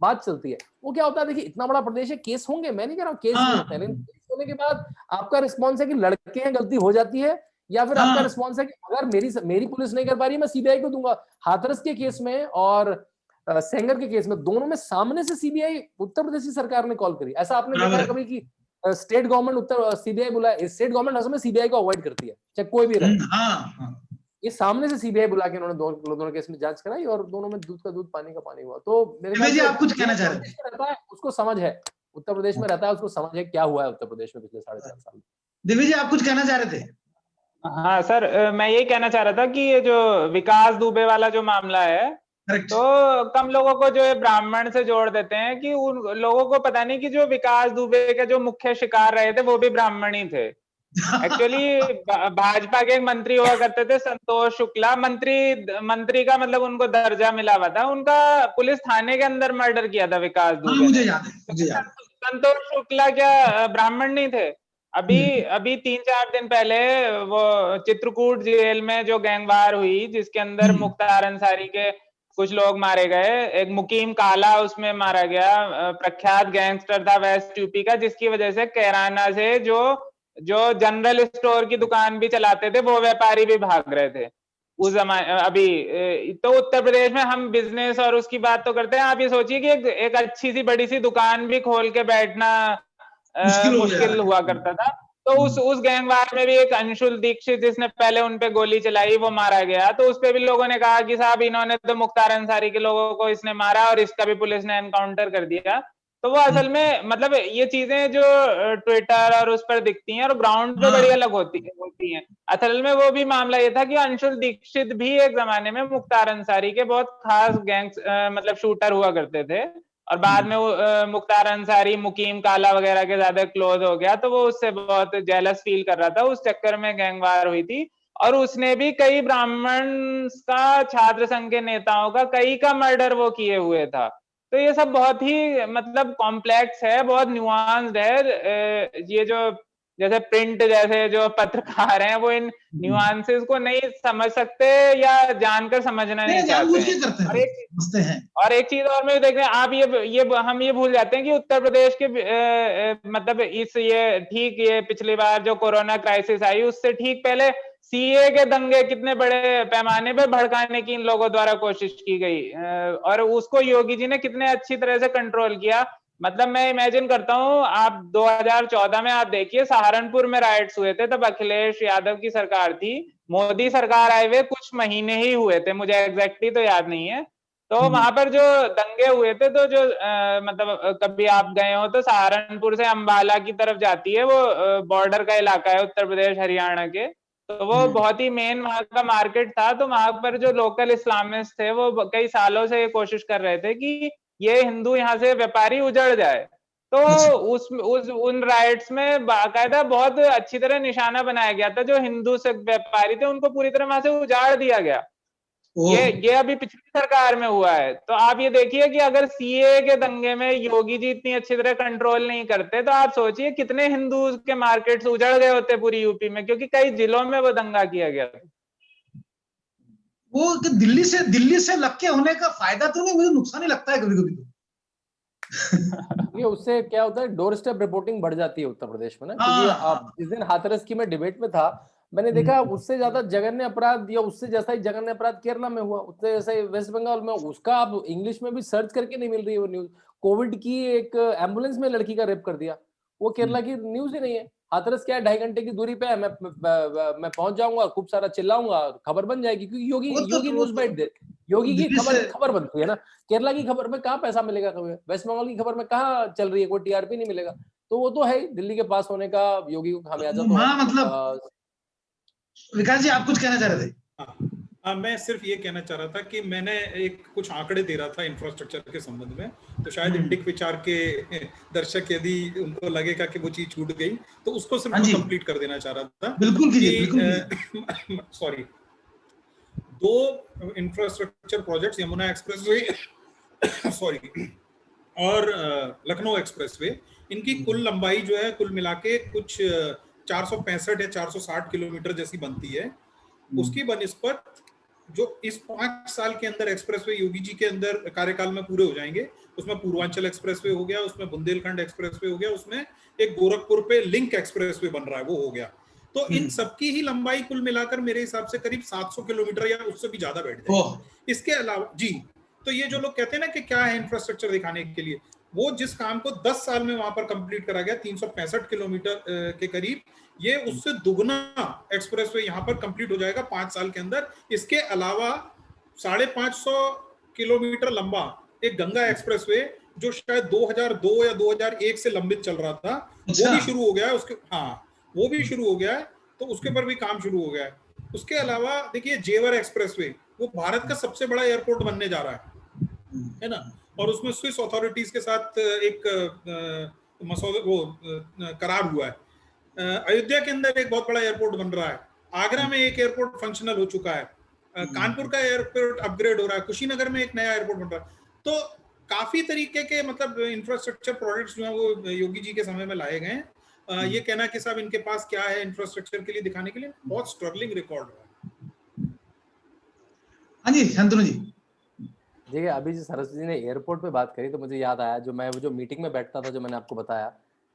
बात चलती है। वो क्या होता है, देखिए इतना बड़ा प्रदेश है, केस होंगे, मैं नहीं कह रहा हूँ केस नहीं होते हैं, लेकिन केस होने के बाद आपका रिस्पॉन्स है कि लड़के हैं गलती हो जाती है, या फिर आपका रिस्पॉन्स है कि अगर मेरी पुलिस नहीं कर पा रही मैं सीबीआई को दूंगा। हाथरस के केस में और सेंगर के केस में, दोनों में सामने से सीबीआई उत्तर प्रदेश की सरकार ने कॉल करी। ऐसा आपने देखा है कभी कि स्टेट गवर्नमेंट उत्तर सीबीआई बुलाए? स्टेट गवर्नमेंट असल में सीबीआई को अवॉइड करती है, चाहे कोई भी रहे। ये सामने से सीबीआई बुला के उन्होंने दोनों केस में जांच कराई और दोनों में दूध का दूध पानी का पानी हुआ। तो मेरे ख्याल से आप कुछ कहना चाह रहे थे? उसको समझ है, उत्तर प्रदेश में रहता है, उसको समझ है क्या हुआ है उत्तर प्रदेश में पिछले 4.5 साल में। दिव्य जी आप कुछ कहना चाह रहे थे? हाँ सर, मैं यही कहना चाह रहा था कि ये जो विकास दुबे वाला जो मामला है, तो कम लोगों को जो है ब्राह्मण से जोड़ देते हैं कि उन लोगों को पता नहीं कि जो विकास दुबे के जो मुख्य शिकार रहे थे वो भी ब्राह्मण ही थे। एक्चुअली भाजपा के एक मंत्री हुआ करते थे संतोष शुक्ला, मंत्री का मतलब उनको दर्जा मिला हुआ था, उनका पुलिस थाने के अंदर मर्डर किया था विकास दुबे। मुझे याद है। संतोष शुक्ला क्या ब्राह्मण नहीं थे? अभी 3-4 दिन पहले वो चित्रकूट जेल में जो गैंगवार हुई, जिसके अंदर मुख्तार अंसारी के कुछ लोग मारे गए, एक मुकीम काला उसमें मारा गया, प्रख्यात गैंगस्टर था वेस्ट यूपी का, जिसकी वजह से कैराना से जो जनरल स्टोर की दुकान भी चलाते थे वो व्यापारी भी भाग रहे थे उस जमाने। अभी तो उत्तर प्रदेश में हम बिजनेस और उसकी बात तो करते हैं, आप ये सोचिए कि एक अच्छी सी बड़ी सी दुकान भी खोल के बैठना मुश्किल हुआ करता था। तो उस गैंगवार में भी एक अंशुल दीक्षित, जिसने पहले उनपे गोली चलाई, वो मारा गया। तो उस पे भी लोगों ने कहा कि साहब इन्होंने तो मुख्तार अंसारी के लोगों को इसने मारा और इसका भी पुलिस ने एनकाउंटर कर दिया। तो वो असल में मतलब ये चीजें जो ट्विटर और उस पर दिखती हैं और ग्राउंड पे बड़ी अलग होती हैं। असल में वो भी मामला ये था कि अंशुल दीक्षित भी एक जमाने में मुख्तार अंसारी के बहुत खास गैंग मतलब शूटर हुआ करते थे, और बाद में वो मुख्तार अंसारी मुकीम काला वगैरह के ज्यादा क्लोज हो गया, तो वो उससे बहुत जेलस फील कर रहा था, उस चक्कर में गैंगवार हुई थी। और उसने भी कई ब्राह्मण का, छात्र संघ के नेताओं का, कई का मर्डर वो किए हुए था। तो ये सब बहुत ही मतलब कॉम्प्लेक्स है, बहुत न्यूआंस्ड है। ये जो जैसे प्रिंट जैसे जो पत्रकार हैं वो इन न्यूआंसेस को नहीं समझ सकते या जानकर समझना नहीं चाहते हैं। और एक चीज और मैं देख रहे हैं आप, हम ये भूल जाते हैं कि उत्तर प्रदेश के मतलब ये पिछली बार जो कोरोना क्राइसिस आई उससे ठीक पहले सीए के दंगे कितने बड़े पैमाने पे भड़काने की इन लोगों द्वारा कोशिश की गई, और उसको योगी जी ने कितने अच्छी तरह से कंट्रोल किया। मतलब मैं इमेजिन करता हूँ, आप 2014 में आप देखिए सहारनपुर में राइट्स हुए थे, तब अखिलेश यादव की सरकार थी, मोदी सरकार आए हुए कुछ महीने ही हुए थे, मुझे एग्जैक्टली तो याद नहीं है। तो वहां पर जो दंगे हुए थे, तो जो मतलब कभी आप गए हो तो सहारनपुर से अंबाला की तरफ जाती है, वो बॉर्डर का इलाका है उत्तर प्रदेश हरियाणा के, तो वो बहुत ही मेन वहां का मार्केट था। तो वहां पर जो लोकल इस्लामिस्ट थे वो कई सालों से ये कोशिश कर रहे थे कि ये हिंदू यहाँ से व्यापारी उजड़ जाए। तो उन राइट्स में बाकायदा बहुत अच्छी तरह निशाना बनाया गया था, जो हिंदू से व्यापारी थे उनको पूरी तरह वहां से उजाड़ दिया गया। ये अभी पिछली सरकार में हुआ है। तो आप ये देखिए कि अगर सीए के दंगे में योगी जी इतनी अच्छी तरह कंट्रोल नहीं करते, तो आप सोचिए कितने हिंदू के मार्केट्स उजड़ गए होते पूरी यूपी में, क्योंकि कई जिलों में वो दंगा किया गया था। वो दिल्ली से लग के होने का फायदा तो नहीं, मुझे नुकसान ही लगता है कभी कभी तो। ये उससे क्या होता है, डोर स्टेप रिपोर्टिंग बढ़ जाती है उत्तर प्रदेश में ना, क्योंकि आप इस दिन हाथरस की मैं डिबेट में था, मैंने देखा उससे ज्यादा जघन्य अपराध या उससे जैसा ही जघन्य अपराध केरला में हुआ, उससे जैसा ही वेस्ट बंगाल में, उसका आप इंग्लिश में भी सर्च करके नहीं मिल रही है वो न्यूज। कोविड की एक एम्बुलेंस में लड़की का रेप कर दिया, वो केरला की न्यूज ही नहीं है। हाथरस क्या है, 2.5 घंटे की दूरी पे है, मैं पहुंच जाऊंगा, खूब सारा चिल्लाऊंगा, खबर बन जाएगी, क्योंकि योगी न्यूज बाइट दे, योगी की खबर बनती है ना। केरला की खबर में कहाँ पैसा मिलेगा, वेस्ट बंगाल की खबर में कहाँ चल रही है, कोई टीआरपी नहीं मिलेगा। तो वो तो है दिल्ली के पास होने का योगी को खामियाजा। तो मतलब विकास जी आप कुछ कहना चाह रहे थे? मैं सिर्फ ये कहना चाह रहा था कि मैंने एक कुछ आंकड़े दे रहा था इंफ्रास्ट्रक्चर के संबंध में, तो शायद इंडिक विचार के दर्शक यदि उनको लगेगा कि वो चीज छूट गई तो उसको सिर्फ मैं कंप्लीट कर देना चाह रहा था। बिल्कुल कीजिए, बिल्कुल। Sorry, 2 infrastructure projects, Yamuna expressway sorry और लखनऊ एक्सप्रेसवे, इनकी कुल लंबाई जो है कुल मिला के कुछ 465 या 460 किलोमीटर जैसी बनती है। उसकी बनिस्बत जो इस 5 साल के अंदर एक्सप्रेसवे योगी जी के अंदर कार्यकाल में पूरे हो जाएंगे, उसमें पूर्वांचल एक्सप्रेसवे हो गया, उसमें बुंदेलखंड एक्सप्रेसवे हो गया, उसमें एक गोरखपुर पे लिंक एक्सप्रेसवे बन रहा है, वो हो गया। तो इन सबकी ही लंबाई कुल मिलाकर मेरे हिसाब से करीब 700 किलोमीटर या उससे भी ज्यादा बैठ जाएगी। इसके अलावा जी, तो ये जो लोग कहते हैं ना कि क्या है इंफ्रास्ट्रक्चर दिखाने के लिए, वो जिस काम को 10 साल में वहां पर कंप्लीट करा गया 365 किलोमीटर के करीब, ये उससे दुगना एक्सप्रेसवे यहाँ पर कंप्लीट हो जाएगा 5 साल के अंदर। इसके अलावा 550 किलोमीटर लंबा एक गंगा एक्सप्रेसवे जो शायद 2002 या 2001 से लंबित चल रहा था, वो भी शुरू हो गया है। उसके वो भी शुरू हो गया है, तो उसके ऊपर भी काम शुरू हो गया है। उसके अलावा देखिए जेवर एक्सप्रेसवे, वो भारत का सबसे बड़ा एयरपोर्ट बनने जा रहा है ना, और उसमें स्विस अथॉरिटीज के साथ एक मसौदा वो करार हुआ है। अयोध्या के अंदर एक बहुत बड़ा एयरपोर्ट बन रहा है, आगरा में एक एयरपोर्ट फंक्शनल हो चुका है, कानपुर का एयरपोर्ट अपग्रेड हो रहा है, कुशीनगर में एक नया एयरपोर्ट बन रहा है। तो काफी तरीके के मतलब इंफ्रास्ट्रक्चर प्रोजेक्ट्स जो है वो योगी जी के समय में लाए गए हैं। ये कहना कि साहब इनके पास क्या है इंफ्रास्ट्रक्चर के लिए दिखाने के लिए, बहुत स्ट्रगलिंग रिकॉर्ड है। हाँ जी शांतनु जी। देखिए अभी जो सरस्वती जी ने एयरपोर्ट पे बात करी तो मुझे याद आया, जो मैं वो जो मीटिंग में बैठता था, जो मैंने आपको बताया,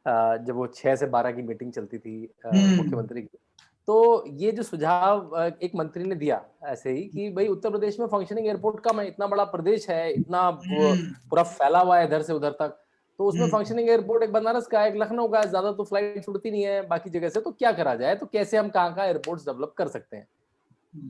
जब वो 6 से 12 की मीटिंग चलती थी मुख्यमंत्री की, तो ये जो सुझाव एक मंत्री ने दिया ऐसे ही कि भाई उत्तर प्रदेश में फंक्शनिंग एयरपोर्ट कम है, इतना बड़ा प्रदेश है, इतना पूरा फैला हुआ है इधर से उधर तक, तो उसमें फंक्शनिंग एयरपोर्ट एक बनारस का है, एक लखनऊ का है, ज्यादा तो फ्लाइट उड़ती नहीं है बाकी जगह से, तो क्या करा जाए, तो कैसे हम कहाँ एयरपोर्ट डेवलप कर सकते हैं।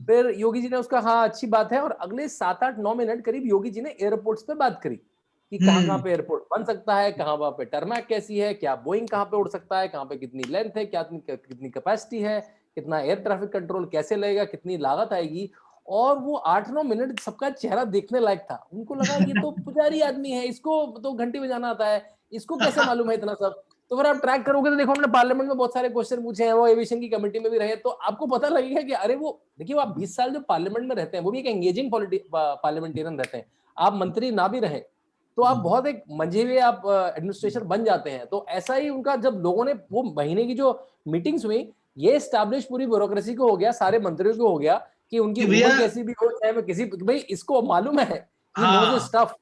फिर योगी जी ने उसका हाँ अच्छी बात है, और अगले 7-8-9 मिनट करीब योगी जी ने एयरपोर्ट्स पे बात करी कि कहाँ पे एयरपोर्ट बन सकता है, कहाँ पे टर्मैक कैसी है, क्या बोइंग कहाँ पे उड़ सकता है, कहाँ पे कितनी लेंथ है, क्या कितनी कैपेसिटी है, कितना एयर ट्रैफिक कंट्रोल कैसे लगेगा, कितनी लागत आएगी। और वो 8-9 मिनट सबका चेहरा देखने लायक था। उनको लगा ये तो पुजारी आदमी है, इसको तो घंटी बजाना आता है, इसको कैसे मालूम है इतना सब। तो फिर आप ट्रैक करोगे तो देखो हमने पार्लियामेंट में बहुत सारे क्वेश्चन पूछे हैं, वो एविएशन की कमेटी में भी रहे, तो आपको पता लगेगा कि अरे वो देखिए, वो आप 20 साल जो पार्लियामेंट में रहते हैं, वो भी एक एंगेजिंग पार्लियामेंटियन रहते हैं, आप मंत्री ना भी रहे तो आप बहुत एक मंझे हुए आप एडमिनिस्ट्रेशन बन जाते हैं। तो ऐसा ही उनका जब लोगों ने वो महीने की जो मीटिंग्स हुई, ये एस्टैब्लिश पूरी ब्यूरोक्रेसी को हो गया, सारे मंत्रियों को हो गया कि उनकी उम्र कैसी भी हो, चाहे वो किसी, भाई इसको मालूम है, ही नोज स्टफ,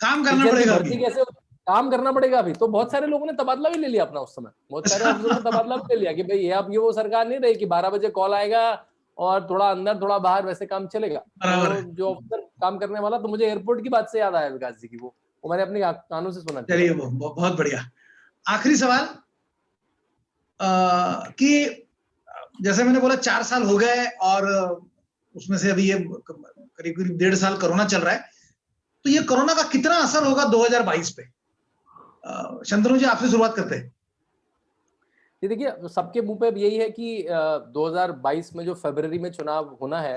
काम करना पड़ेगा, भर्ती कैसे काम करना पड़ेगा अभी। तो बहुत सारे लोगों ने तबादला भी ले लिया अपना उस समय, बहुत सारे अफसरों ने तबादला भी ले लिया कि भाई ये अब ये वो सरकार नहीं रही कि 12 बजे कॉल आएगा और थोड़ा अंदर थोड़ा बाहर वैसे काम चलेगा। तो जो अफसर काम करने वाला, तो मुझे एयरपोर्ट की बात से याद आया विकास जी की, वो मैंने अपने कानों से सुना। चलिए वो बहुत बढ़िया। आखिरी सवाल कि जैसे मैंने बोला 4 साल हो गए और उसमें से अभी ये करीब 1.5 साल कोरोना चल रहा है, तो ये कोरोना का कितना असर होगा 2022 पे? शांतनु जी आपसे शुरुआत करते हैं। ये देखिए सबके मुंह पे यही है कि 2022 में जो फरवरी में चुनाव होना है,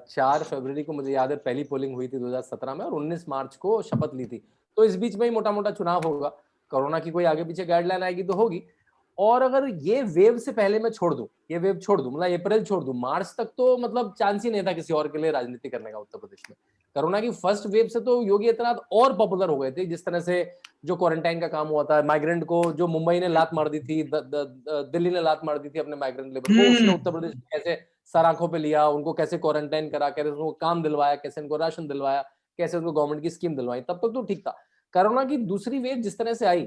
4 फरवरी को मुझे याद है पहली पोलिंग हुई थी 2017 में, और 19 मार्च को शपथ ली थी। तो इस बीच में ही मोटा मोटा चुनाव होगा। कोरोना की कोई आगे पीछे गाइडलाइन आएगी तो होगी। और अगर ये वेव से पहले मैं छोड़ दूं, ये वेव छोड़ दूं, मतलब अप्रैल छोड़ दूं, मार्च तक तो मतलब चांस ही नहीं था किसी और के लिए राजनीति करने का उत्तर प्रदेश में। कोरोना की फर्स्ट वेव से तो योगी आदित्यनाथ और पॉपुलर हो गए थे। जिस तरह से जो क्वारंटाइन का काम हुआ था, माइग्रेंट को जो मुंबई ने लात मार दी थी, दिल्ली ने लात मार दी थी अपने माइग्रेंट लेबर को, उसने उत्तर प्रदेश में कैसे सर आंखों पे लिया, उनको कैसे क्वारंटाइन करा, कैसे उनको काम दिलवाया, कैसे उनको राशन दिलवाया, कैसे उनको गवर्नमेंट की स्कीम दिलवाई, तब तक तो ठीक था। कोरोना की दूसरी वेव जिस तरह से आई,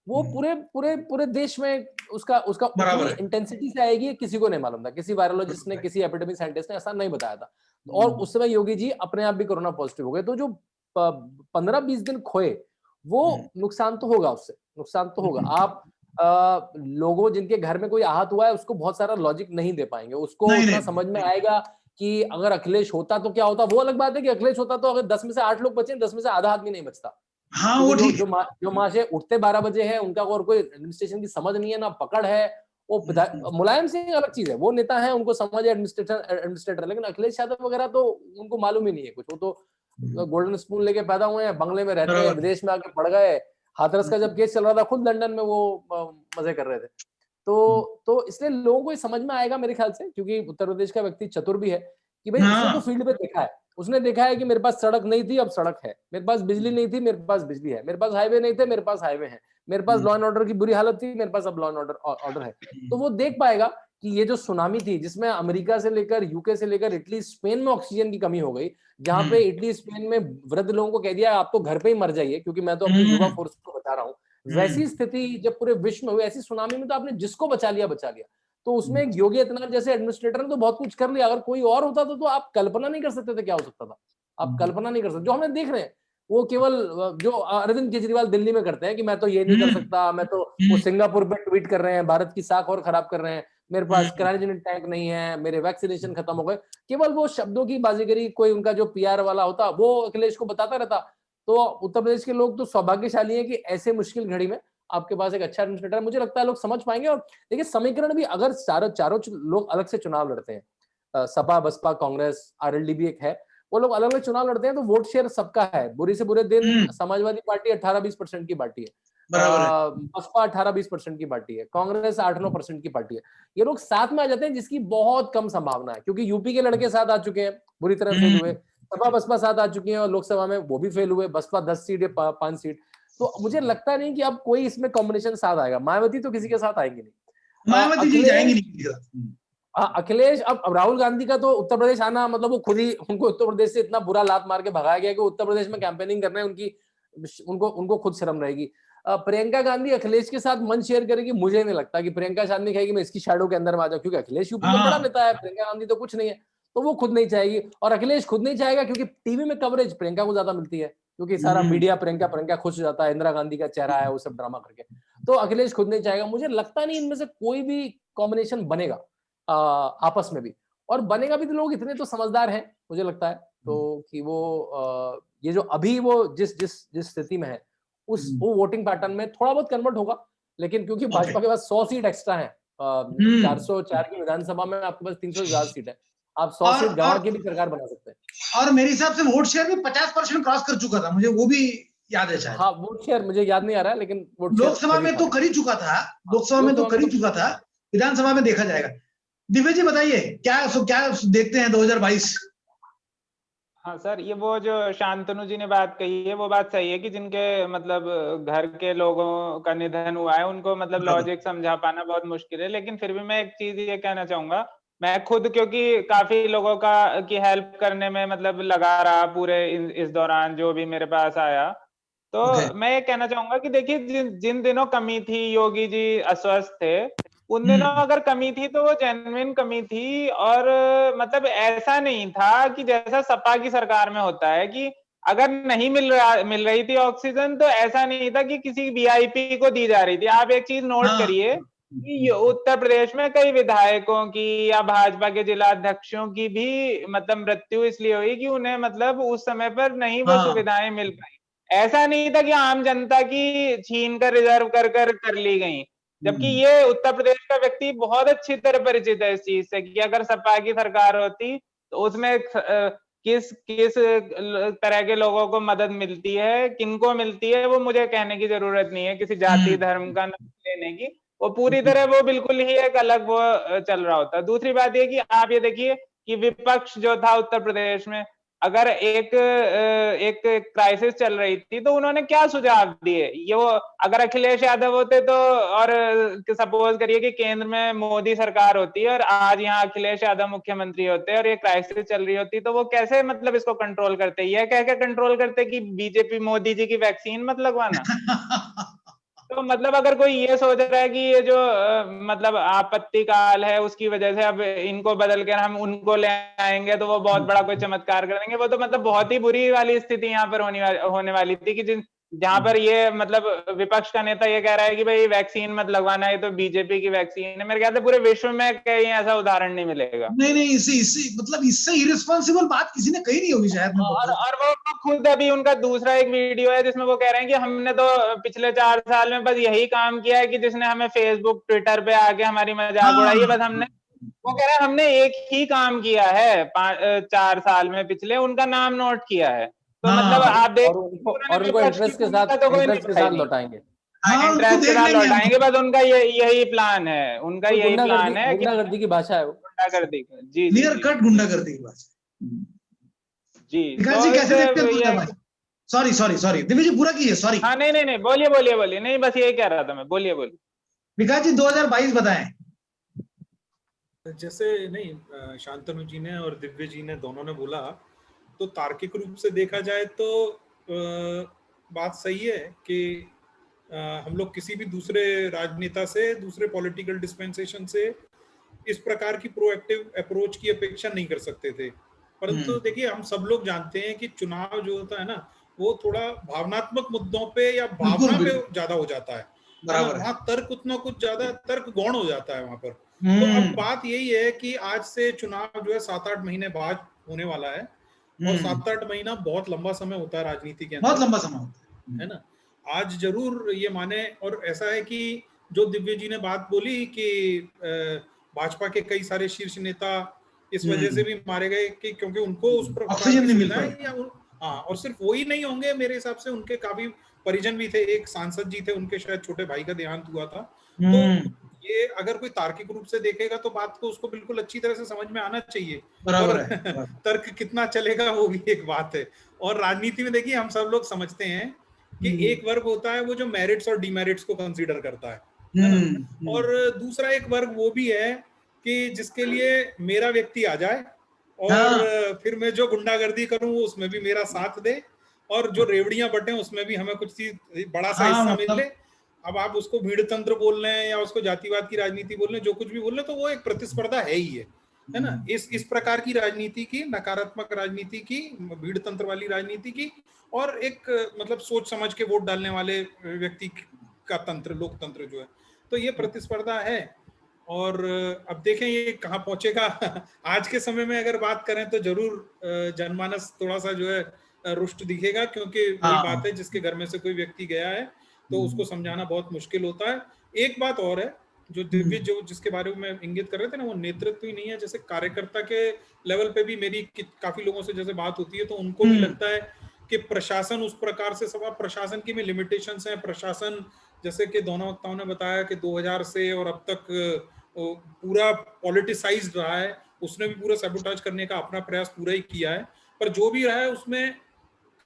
वो पूरे देश में उसका इंटेंसिटी से आएगी, किसी को नहीं मालूम था। किसी वायरोलॉजिस्ट ने, किसी एपिडेमिक साइंटिस्ट ने ऐसा नहीं बताया था। और उस समय योगी जी अपने आप भी कोरोना पॉजिटिव हो गए। तो जो 15-20 दिन खोए, वो नुकसान तो होगा, उससे नुकसान तो होगा। आप लोगों जिनके घर में कोई आहत हुआ है, उसको बहुत सारा लॉजिक नहीं दे पाएंगे। उसको उतना समझ में आएगा कि अगर अखिलेश होता तो क्या होता। वो अलग बात है कि अखिलेश होता तो अगर 10 में से 8 लोग बचे, 10 में से आधा आदमी नहीं बचता। हाँ, वो ठीक। जो माँ से उठते 12 बजे है, उनका और कोई एडमिनिस्ट्रेशन की समझ नहीं है, ना पकड़ है, वो मुलायम सिंह अलग चीज है, वो नेता है, उनको समझ है, एडमिनिस्ट्रेटर, लेकिन अखिलेश यादव वगैरह तो उनको मालूम ही नहीं है कुछ। वो तो गोल्डन स्पून लेके पैदा हुए हैं, बंगले में रहते हैं, विदेश में आके पढ़ गए। हाथरस का जब केस चल रहा था खुद लंदन में वो मजे कर रहे थे। तो इसलिए लोगों को समझ में आएगा मेरे ख्याल से, क्योंकि उत्तर प्रदेश का व्यक्ति चतुर भी है कि भाई उसने तो फील्ड पे देखा है, उसने देखा है कि मेरे पास सड़क नहीं थी, अब सड़क है, मेरे पास बिजली नहीं थी, मेरे पास बिजली है, मेरे पास हाईवे नहीं थे, मेरे पास हाईवे है, मेरे पास लॉ एंड ऑर्डर की बुरी हालत थी, मेरे पास अब लॉ एंड ऑर्डर है। तो वो देख पाएगा कि ये जो सुनामी थी, जिसमें अमेरिका से लेकर यूके से लेकर इटली स्पेन में ऑक्सीजन की कमी हो गई, जहां पे इटली स्पेन में वृद्ध लोगों को कह दिया आप तो घर पे ही मर जाइए क्योंकि मैं तो अपनी युवा फोर्स को बचा रहा हूँ, वैसी स्थिति जब पूरे विश्व में हुई, ऐसी सुनामी में तो आपने जिसको बचा लिया बचा लिया। तो उसमें एक योगी आदित्यनाथ जैसे एडमिनिस्ट्रेटर ने तो बहुत कुछ कर लिया। अगर कोई और होता तो आप कल्पना नहीं कर सकते थे क्या हो सकता था, आप कल्पना नहीं कर सकते। जो हमने देख रहे हैं वो केवल जो अरविंद केजरीवाल दिल्ली में करते हैं कि मैं तो ये नहीं कर सकता, मैं तो, वो सिंगापुर पे ट्वीट कर रहे हैं, भारत की साख और खराब कर रहे हैं, मेरे पास क्रायोजेनिक टैंक नहीं है, मेरे वैक्सीनेशन खत्म हो गए, केवल वो शब्दों की बाजीगरी, कोई उनका जो पीआर वाला होता वो अखिलेश को बताता रहता। तो उत्तर प्रदेश के लोग तो सौभाग्यशाली हैं कि ऐसे मुश्किल घड़ी में आपके पास एक अच्छा एडमिनिस्ट्रेटर है। मुझे लगता है लोग समझ पाएंगे। और देखिए समीकरण भी, अगर चारों लोग अलग से चुनाव लड़ते हैं, सपा बसपा कांग्रेस आरएलडी भी एक है, वो लोग अलग अलग चुनाव लड़ते हैं तो वोट शेयर सबका है। बुरी से बुरे दिन समाजवादी पार्टी 18-20% की पार्टी है, बसपा 18-20% की पार्टी है, कांग्रेस 8-9% की पार्टी है। ये लोग साथ में आ जाते हैं जिसकी बहुत कम संभावना है, क्योंकि यूपी के लड़के साथ आ चुके हैं, बुरी तरह फेल हुए, सपा बसपा साथ आ चुकी है और लोकसभा में वो भी फेल हुए, बसपा 10 सीट या 5 सीट। तो मुझे लगता नहीं कि अब कोई इसमें कॉम्बिनेशन साथ आएगा। मायावती तो किसी के साथ आएंगे नहीं, मायावती जी जाएंगे नहीं। अखिलेश, अब राहुल गांधी का तो उत्तर प्रदेश आना मतलब वो खुद ही, उनको उत्तर प्रदेश से इतना बुरा लात मार के भगाया गया कि उत्तर प्रदेश में कैंपेनिंग करना है उनको खुद शर्म रहेगी। प्रियंका गांधी अखिलेश के साथ मंच शेयर करेगी, मुझे नहीं लगता कि प्रियंका गांधी कहेगी मैं इसकी शैडो के अंदर में आ जाऊं, क्योंकि अखिलेश यूपी में बड़ा नेता है, प्रियंका गांधी तो कुछ नहीं है, तो वो खुद नहीं चाहेगी। और अखिलेश खुद नहीं चाहेगा क्योंकि टीवी में कवरेज प्रियंका को ज्यादा मिलती है, क्योंकि सारा मीडिया प्रियंका खुश हो जाता है, इंदिरा गांधी का चेहरा है, वो सब ड्रामा करके। तो अखिलेश खुद नहीं चाहेगा। मुझे लगता नहीं इनमें से कोई भी कॉम्बिनेशन बनेगा आपस में भी, और बनेगा भी तो लोग इतने तो समझदार हैं मुझे लगता है तो कि वो ये जो अभी वो जिस स्थिति में है वो वोटिंग पैटर्न में थोड़ा बहुत कन्वर्ट होगा। लेकिन क्योंकि भाजपा के पास 100 सीट एक्स्ट्रा है, 404 की विधानसभा में आपके पास 300 से ज्यादा सीट है, आप 100 सीट गंवा के भी सरकार बना सकते हैं। और मेरे हिसाब से वोट शेयर भी 50% क्रॉस कर चुका था, मुझे वो भी याद है शायद। हाँ, वोट शेयर मुझे याद नहीं आ रहा है, लेकिन लोकसभा में तो कर ही चुका था, लोकसभा में तो कर ही चुका था, विधानसभा में देखा जाएगा। दिव्य जी बताइए क्या देखते हैं 2022? हाँ सर, ये वो जो शांतनु जी ने बात कही है वो बात सही है कि जिनके मतलब घर के लोगों का निधन हुआ है उनको मतलब लॉजिक समझा पाना बहुत मुश्किल है। लेकिन फिर भी मैं एक चीज ये कहना चाहूंगा, मैं खुद क्योंकि काफी लोगों की हेल्प करने में मतलब लगा रहा पूरे इस दौरान जो भी मेरे पास आया, तो मैं ये कहना चाहूंगा कि देखिए जिन दिनों कमी थी, योगी जी अस्वस्थ थे, उन दिनों अगर कमी थी तो वो जेन्युइन कमी थी। और मतलब ऐसा नहीं था कि जैसा सपा की सरकार में होता है कि अगर नहीं मिल रही थी ऑक्सीजन तो ऐसा नहीं था कि किसी वीआईपी को दी जा रही थी। आप एक चीज नोट करिए कि उत्तर प्रदेश में कई विधायकों की या भाजपा के जिला अध्यक्षों की भी मतलब मृत्यु इसलिए हुई कि उन्हें मतलब उस समय पर नहीं वो सुविधाएं मिल पाई। ऐसा नहीं था कि आम जनता की छीन कर रिजर्व कर ली गई। जबकि ये उत्तर प्रदेश का व्यक्ति बहुत अच्छी तरह परिचित है इस चीज से कि अगर सपा की सरकार होती तो उसमें किस तरह के लोगों को मदद मिलती है, किनको मिलती है, वो मुझे कहने की जरूरत नहीं है, किसी जाति धर्म का नाम लेने की। वो पूरी तरह वो बिल्कुल ही एक अलग वो चल रहा होता। दूसरी बात ये कि आप ये देखिए कि विपक्ष जो था उत्तर प्रदेश में, अगर एक क्राइसिस चल रही थी तो उन्होंने क्या सुझाव दिए, ये वो अगर अखिलेश यादव होते तो, और सपोज करिए कि केंद्र में मोदी सरकार होती और आज यहाँ अखिलेश यादव मुख्यमंत्री होते और ये क्राइसिस चल रही होती, तो वो कैसे मतलब इसको कंट्रोल करते? ये कह के कंट्रोल करते कि बीजेपी मोदी जी की वैक्सीन मत लगवाना। तो मतलब अगर कोई ये सोच रहा है कि ये जो मतलब आपत्ति काल है उसकी वजह से अब इनको बदल कर हम उनको ले आएंगे तो वो बहुत बड़ा कोई चमत्कार कर देंगे, वो तो मतलब बहुत ही बुरी वाली स्थिति यहाँ पर होने वाली थी कि जहां पर ये मतलब विपक्ष का नेता ये कह रहा है कि भाई वैक्सीन मत लगवाना, ये तो बीजेपी की वैक्सीन है। मेरे ख्याल से पूरे विश्व में कहीं ऐसा उदाहरण नहीं मिलेगा। नहीं, इससे मतलब इससे इररिस्पांसिबल बात किसी ने कही नहीं होगी शायद। और वो खुद अभी उनका दूसरा एक वीडियो है जिसमें वो कह रहे हैं कि हमने तो पिछले 4 साल में बस यही काम किया है कि जिसने हमें फेसबुक ट्विटर पे आके हमारी मजाक उड़ाई है, बस हमने, वो कह रहे हैं हमने एक ही काम किया है 4 साल में पिछले, उनका नाम नोट किया है। तो मतलब आप देख, और उनको इंटरेस्ट के साथ लौटाएंगे। इंटरेस्ट के साथ लौटाएंगे, बस उनका यही प्लान है, उनका यही प्लान है। गुंडागर्दी की भाषा है वो, गुंडागर्दी। जी, क्लियर कट गुंडागर्दी की भाषा। जी, विकास जी कैसे देखते हैं? सॉरी दिव्य जी, पूरा कीजिए। सॉरी। हाँ, नहीं, बोलिए, नहीं बस यही कह रहा था मैं, बोलिए। विकास जी 2022 बताएं। जैसे नहीं, शांतनु जी ने और दिव्य जी ने दोनों ने बोला, तो तार्किक रूप से देखा जाए तो बात सही है कि हम लोग किसी भी दूसरे राजनेता से, दूसरे पॉलिटिकल डिस्पेंसेशन से इस प्रकार की प्रोएक्टिव अप्रोच की अपेक्षा नहीं कर सकते थे। परंतु देखिए, हम सब लोग जानते हैं कि चुनाव जो होता है ना, वो थोड़ा भावनात्मक मुद्दों पे या भावना पे ज्यादा हो जाता है। वहाँ तर्क उतना कुछ ज्यादा तर्क गौण हो जाता है वहां पर। तो अब बात यही है कि आज से चुनाव जो है 7-8 महीने बाद होने वाला है, और 7-8 महीना बहुत लंबा समय होता है राजनीति के अंदर, बहुत लंबा समय होता है ना। आज जरूर ये माने, और ऐसा है कि जो दिव्य जी ने बात बोली कि भाजपा के कई सारे शीर्ष नेता इस वजह से भी मारे गए कि क्योंकि उनको उस प्रकार की सुविधाएं, या हाँ, और सिर्फ वही नहीं होंगे, मेरे हिसाब से उनके काफी परिजन भी थे। एक सांसद जी थे, उनके शायद छोटे भाई का देहांत हुआ था। तो ये अगर कोई तार्किक रूप से देखेगा तो बात को उसको बिल्कुल अच्छी तरह से समझ में आना चाहिए। बराबर है। है। तर्क कितना चलेगा वो भी एक बात है। और राजनीति में देखिए, हम सब लोग समझते हैं कि एक वर्ग होता है वो जो मेरिट्स और डिमेरिट्स को कंसीडर करता है ना, और दूसरा एक वर्ग वो भी है कि जिसके लिए मेरा व्यक्ति आ जाए और फिर मैं जो गुंडागर्दी करूं उसमें भी मेरा साथ दे, और जो रेवड़ियां बटे उसमें भी हमें कुछ बड़ा सा हिस्सा मिले। अब आप उसको भीड़ तंत्र बोल रहे हैं या उसको जातिवाद की राजनीति बोल रहे हैं, जो कुछ भी बोल रहे हैं, तो वो एक प्रतिस्पर्धा है ही है ना। इस प्रकार की राजनीति की, नकारात्मक राजनीति की, भीड़ तंत्र वाली राजनीति की, और एक मतलब सोच समझ के वोट डालने वाले व्यक्ति का तंत्र, लोकतंत्र जो है, तो ये प्रतिस्पर्धा है। और अब देखें ये कहाँ पहुंचेगा। आज के समय में अगर बात करें तो जरूर जनमानस थोड़ा सा जो है रुष्ट दिखेगा, क्योंकि वही बात है, जिसके घर में से कोई व्यक्ति गया है तो उसको समझाना बहुत मुश्किल होता है। एक बात और है, जो दिव्य जो जिसके बारे में इंगित कर रहे थे ना, वो नेतृत्व ही नहीं है। जैसे कार्यकर्ता के लेवल पे भी मेरी काफी लोगों से जैसे बात होती है, तो उनको भी लगता है कि प्रशासन उस प्रकार से, सब प्रशासन की भी लिमिटेशंस हैं। प्रशासन, जैसे कि दोनों वक्ताओं ने बताया कि 2000 से और अब तक पूरा पॉलिटिसाइज्ड रहा है, उसने भी पूरा सैबोटाज करने का अपना प्रयास पूरा ही किया है। पर जो भी रहा है उसमें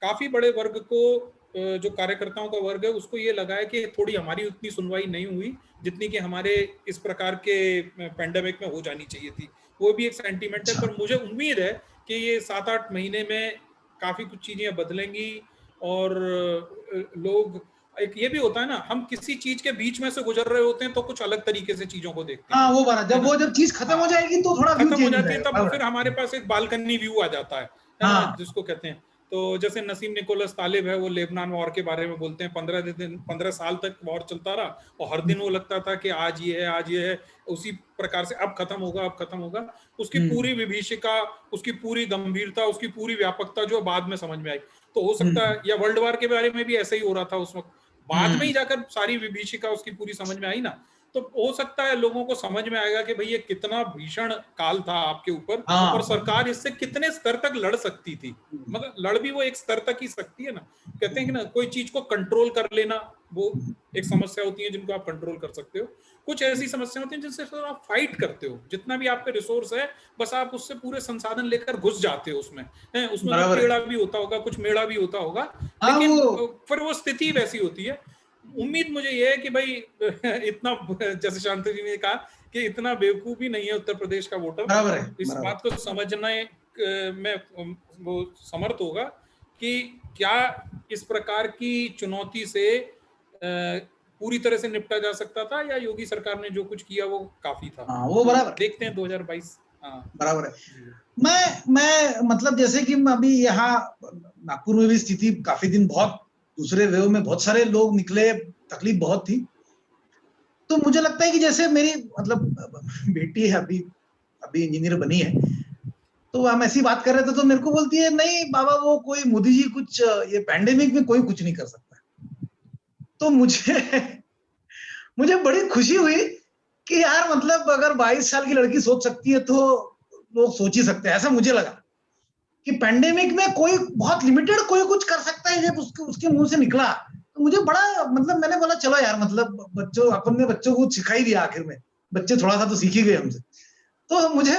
काफी बड़े वर्ग को, जो कार्यकर्ताओं का वर्ग है, उसको ये लगा है कि थोड़ी हमारी उतनी सुनवाई नहीं हुई जितनी कि हमारे इस प्रकार के पैंडेमिक में हो जानी चाहिए थी। वो भी एक सेंटीमेंट है। पर मुझे उम्मीद है कि ये 7-8 महीने में काफी कुछ चीजें बदलेंगी, और लोग, एक ये भी होता है ना, हम किसी चीज के बीच में से गुजर रहे होते हैं तो कुछ अलग तरीके से चीजों को देखते हैं। वो बात जब चीज खत्म हो जाएगी तो थोड़ा खत्म हो जाती है, तब फिर हमारे पास एक बालकनी व्यू आ जाता है ना, जिसको कहते हैं। तो जैसे नसीम निकोलस तालिब है, वो लेबनान वॉर के बारे में बोलते हैं। 15 साल तक वॉर चलता रहा, और हर दिन वो लगता था कि आज ये है, आज ये है, उसी प्रकार से अब खत्म होगा, अब खत्म होगा। उसकी पूरी विभीषिका, उसकी पूरी गंभीरता, उसकी पूरी व्यापकता जो बाद में समझ में आई। तो हो सकता है, या वर्ल्ड वॉर के बारे में भी ऐसा ही हो रहा था उस वक्त, बाद में ही जाकर सारी विभीषिका उसकी पूरी समझ में आई ना। तो हो सकता है लोगों को समझ में आएगा कि भाई ये कितना भीषण काल था आपके ऊपर, और सरकार इससे कितने स्तर तक लड़ सकती थी। मतलब लड़ भी वो एक स्तर तक ही सकती है ना। कहते हैं कि ना, कोई चीज को कंट्रोल कर लेना वो एक समस्या होती है जिनको आप कंट्रोल कर सकते हो। कुछ ऐसी समस्या होती है जिनसे आप फाइट करते हो, जितना भी आपके रिसोर्स है, बस आप उससे पूरे संसाधन लेकर घुस जाते हो उसमें तो टेढ़ा भी होता होगा, कुछ मेढ़ा भी होता होगा, लेकिन फिर वो स्थिति वैसी होती है। उम्मीद मुझे ये है कि भाई इतना, जैसे शांति जी ने कहा कि इतना बेवकूफ भी नहीं है उत्तर प्रदेश का वोटर, इस बात को समझने में वो समर्थ होगा कि क्या इस प्रकार की चुनौती से पूरी तरह से निपटा जा सकता था, या योगी सरकार ने जो कुछ किया वो काफी था। वो बराबर देखते हैं 2022। बराबर है। मैं मतलब जैसे कि अभी यहाँ नागपुर में भी स्थिति काफी दिन बहुत दूसरे वेव में बहुत सारे लोग निकले, तकलीफ बहुत थी। तो मुझे लगता है कि जैसे मेरी मतलब बेटी है, अभी इंजीनियर बनी है, तो हम ऐसी बात कर रहे थे तो मेरे को बोलती है, नहीं बाबा वो कोई मोदी जी कुछ ये पैंडेमिक में कोई कुछ नहीं कर सकता। तो मुझे बड़ी खुशी हुई कि यार मतलब अगर 22 साल की लड़की सोच सकती है तो लोग सोच ही सकते हैं। ऐसा मुझे लगा कि पैंडेमिक में कोई बहुत लिमिटेड कोई कुछ कर सकता है, जब उसके मुंह से निकला तो मुझे बड़ा मतलब मैंने बोला चलो यार मतलब बच्चों को सिखा ही दिया, आखिर में बच्चे थोड़ा सा तो सीख ही गए हमसे। तो मुझे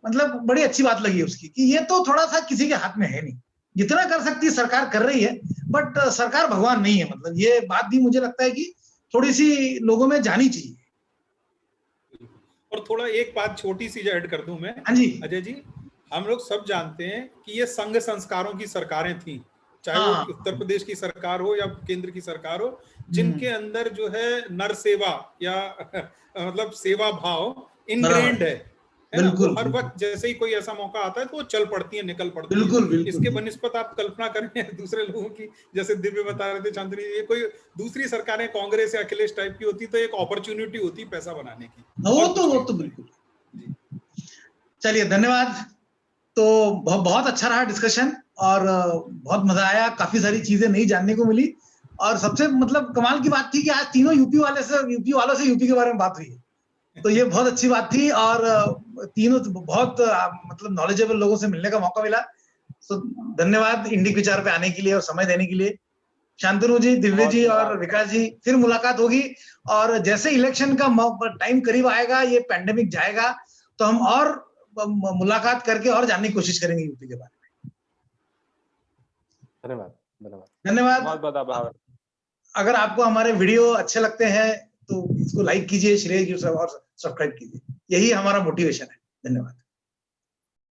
मतलब बड़ी अच्छी बात लगी उसकी कि ये तो थोड़ा सा किसी के हाथ में है नहीं, जितना कर सकती है सरकार कर रही है, बट सरकार भगवान नहीं है। मतलब ये बात भी मुझे लगता है कि थोड़ी सी लोगों में जानी चाहिए। और थोड़ा एक बात छोटी सी ऐड कर दूं मैं। हाँ जी अजय जी, हम लोग सब जानते हैं कि ये संघ संस्कारों की सरकारें थी, चाहे वो उत्तर प्रदेश की सरकार हो या केंद्र की सरकार हो, जिनके अंदर जो है नर सेवा या मतलब सेवा भाव इनग्रेन्ड है ना। वो हर वक्त जैसे ही कोई ऐसा मौका आता है तो वो चल पड़ती है, निकल पड़ती है। बिल्कुल, इसके बनिस्पत आप कल्पना करें दूसरे लोगों की, जैसे दिव्य बता रहे थे शांतनु, ये कोई दूसरी सरकारें कांग्रेस या अखिलेश टाइप की होती तो एक अपॉर्चुनिटी होती पैसा बनाने की। वो तो बिल्कुल। चलिए धन्यवाद। तो बहुत अच्छा रहा डिस्कशन और बहुत मजा आया, काफी सारी चीजें नई जानने को मिली। और सबसे मतलब कमाल की बात थी कि आज तीनों यूपी वालों से यूपी के बारे में बात हुई है, तो ये बहुत अच्छी बात थी। और तीनों बहुत मतलब नॉलेजेबल लोगों से मिलने का मौका मिला। तो धन्यवाद इंडिक विचार पे आने के लिए और समय देने के लिए। शांतनु जी, दिव्य जी और विकास जी, फिर मुलाकात होगी। और जैसे इलेक्शन का टाइम करीब आएगा, ये पैंडेमिक जाएगा, तो हम और मुलाकात करके और जानने की कोशिश करेंगे यूपी के बारे में। धन्यवाद। बहुत बहुत आभार। अगर आपको हमारे वीडियो अच्छे लगते हैं तो इसको लाइक कीजिए, शेयर कीजिए और सब्सक्राइब कीजिए। यही हमारा मोटिवेशन है। धन्यवाद।